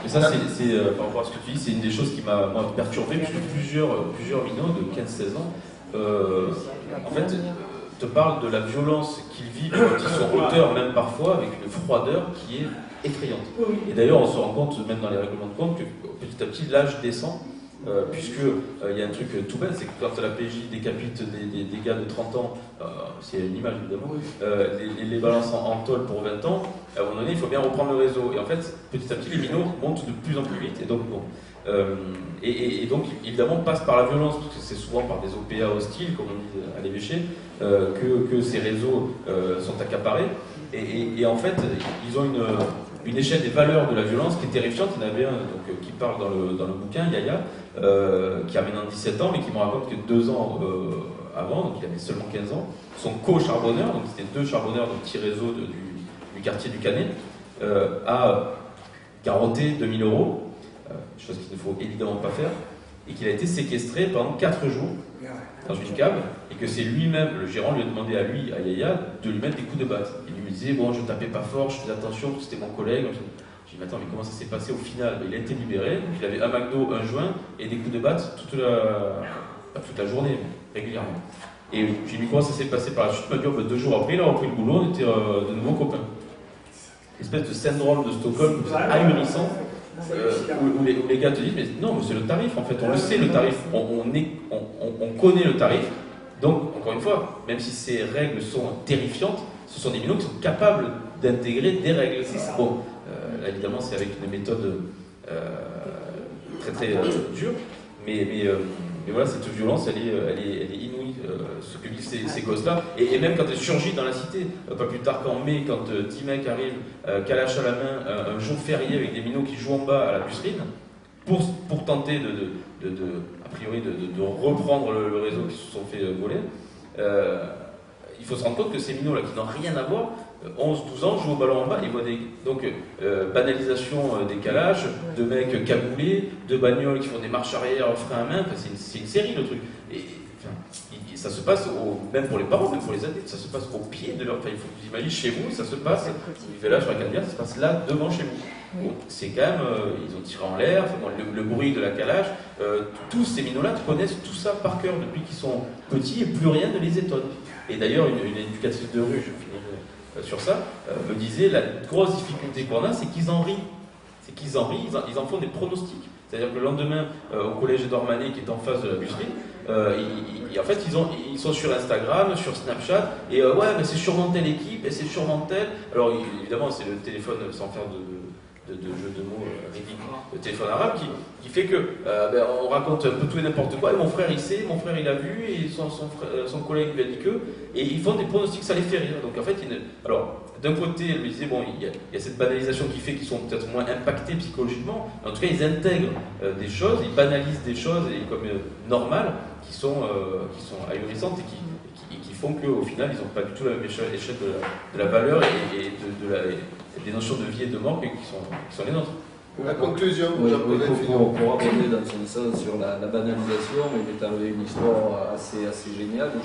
[SPEAKER 8] Et ça, c'est par rapport à ce que tu dis, c'est une des choses qui m'a perturbé, puisque plusieurs minots de 15-16 ans, en fait, te parlent de la violence qu'ils vivent quand ils sont auteurs, même parfois, avec une froideur qui est effrayante. Et d'ailleurs, on se rend compte, même dans les règlements de compte, que petit à petit, l'âge descend. Puisque il y a un truc tout bête, c'est que quand la PJ décapite des gars de 30 ans, c'est une image évidemment, les balance en tôle pour 20 ans, à un moment donné il faut bien reprendre le réseau. Et en fait, petit à petit, les minots montent de plus en plus vite. Et donc, et donc évidemment, passe par la violence, parce que c'est souvent par des OPA hostiles, comme on dit à l'évêché, que ces réseaux sont accaparés. Et en fait, ils ont une échelle des valeurs de la violence qui est terrifiante. Il y en avait un qui parle dans le bouquin, Yaya, qui a maintenant 17 ans, mais qui me raconte que 2 ans avant, donc il avait seulement 15 ans, son co-charbonneur, donc c'était 2 charbonneurs de petits réseaux du quartier du Canet, a garrotté 2000 €, chose qu'il ne faut évidemment pas faire, et qu'il a été séquestré pendant 4 jours dans une cave, et que c'est lui-même, le gérant lui a demandé à Yaya, de lui mettre des coups de batte. Il lui disait, bon, je tapais pas fort, je faisais attention, c'était mon collègue. J'ai dit, mais attends, mais comment ça s'est passé au final? Il a été libéré, donc il avait un McDo, un joint, et des coups de batte toute la journée, régulièrement. Et j'ai dit, comment ça s'est passé par la suite? Il m'a dit, 2 jours après, il a repris le boulot, on était de nouveaux copains. Espèce de syndrome de Stockholm, ahurissant. Où les gars te disent, mais non, mais c'est le tarif, en fait, on le sait, le tarif, on connaît le tarif, donc, encore une fois, même si ces règles sont terrifiantes, ce sont des minots qui sont capables d'intégrer des règles. Bon, là, évidemment, c'est avec une méthode très très dure, mais voilà, cette violence, elle est inouïe, ce que vivent ces gosses-là, et même quand elle surgit dans la cité, pas plus tard qu'en mai, quand 10 mecs arrivent, calache à la main, un jour férié avec des minots qui jouent en bas à la pucerine, pour tenter a priori de reprendre le réseau qui se sont fait voler, il faut se rendre compte que ces minots-là, qui n'ont rien à voir, 11-12 ans, jouent au ballon en bas, ils voient donc banalisation des calages, de mecs cagoulés, de bagnoles qui font des marches arrière frein à main, enfin, c'est une série le truc. Et ça se passe, même pour les parents, même pour les adultes, ça se passe au pied de leur... Enfin, il faut que vous imaginez chez vous, ça se passe, vous vivez là sur la Canebière, ça se passe là, devant chez vous. Bon, c'est quand même, ils ont tiré en l'air, enfin, le bruit de la calage, tous ces minots-là connaissent tout ça par cœur depuis qu'ils sont petits et plus rien ne les étonne. Et d'ailleurs, une éducatrice de rue, je finis sur ça, me disait, la grosse difficulté qu'on a, c'est qu'ils en rient. Ils en font des pronostics. C'est-à-dire que le lendemain, au collège Édouard Manet, qui est en face de la bûcherie, en fait, ils sont sur Instagram, sur Snapchat, et ouais, mais c'est sûrement telle équipe, et c'est sûrement telle. Alors, évidemment, c'est le téléphone, sans faire de jeu de mots ridicule, le téléphone arabe, qui fait que on raconte un peu tout et n'importe quoi, et mon frère il sait, mon frère il a vu, et son collègue lui a dit que, et ils font des pronostics, ça les fait rire. Donc en fait, alors, d'un côté, elle me disait, bon, il y a cette banalisation qui fait qu'ils sont peut-être moins impactés psychologiquement, mais en tout cas, ils intègrent des choses, ils banalisent des choses, et comme normales, qui sont ahurissantes, et
[SPEAKER 7] qui font qu'au final, ils n'ont pas du tout la même échelle de la valeur et des notions de vie et de mort qui sont les nôtres.
[SPEAKER 2] La conclusion,
[SPEAKER 6] pour aborder dans son sens sur la banalisation, il m'est arrivé une histoire assez géniale où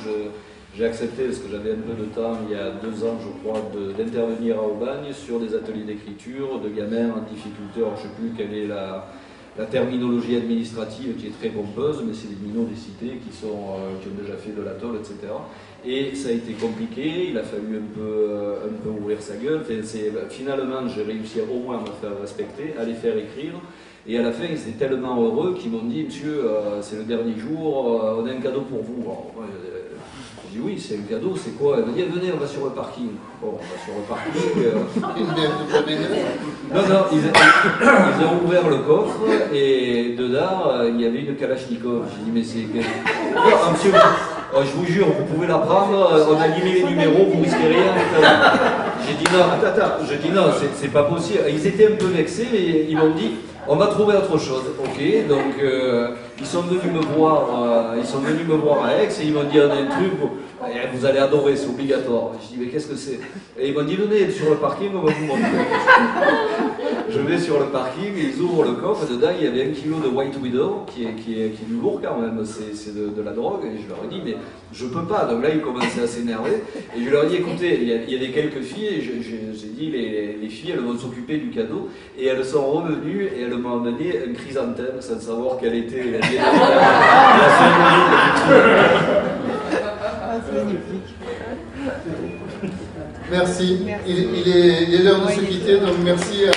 [SPEAKER 6] j'ai accepté, parce que j'avais un peu de temps, il y a 2 ans, je crois, d'intervenir à Aubagne sur des ateliers d'écriture de gamins en difficulté. Alors, je ne sais plus quelle est la terminologie administrative qui est très pompeuse, mais c'est des minots des cités qui ont déjà fait de l'atoll, etc. Et ça a été compliqué, il a fallu un peu ouvrir sa gueule. Finalement, j'ai réussi au moins à me faire respecter, à les faire écrire. Et à la fin, ils étaient tellement heureux qu'ils m'ont dit, monsieur, c'est le dernier jour, on a un cadeau pour vous. Alors, j'ai dit, oui, c'est un cadeau, c'est quoi? Elle m'a dit, venez, on va sur le parking. Bon, on va sur le parking. Non, ils ont ouvert le coffre et dedans, il y avait une Kalachnikov. J'ai dit, mais c'est... Oh, monsieur, je vous jure, vous pouvez la prendre, on a limité les numéros, vous risquez rien. J'ai dit, non, attends, je dis, non, c'est pas possible. Ils étaient un peu vexés, mais ils m'ont dit, on va trouver autre chose. Ok, donc ils sont venus me voir à Aix et ils m'ont dit un truc, vous allez adorer, c'est obligatoire. Je dis mais qu'est-ce que c'est? Et ils m'ont dit venez sur le parking, on va vous montrer. Je vais sur le parking et ils ouvrent le coffre, et dedans il y avait 1 kilo de White Widow qui est du lourd quand même, c'est de la drogue, et je leur ai dit mais je peux pas. Donc là ils commençaient à s'énerver et je leur ai dit écoutez, il y a des quelques filles, et j'ai dit les filles elles vont s'occuper du cadeau, et elles sont revenues et elles m'ont amené un chrysanthème sans savoir quelle était la
[SPEAKER 9] c'est magnifique.
[SPEAKER 2] Merci. Il est l'heure de se quitter, donc merci à...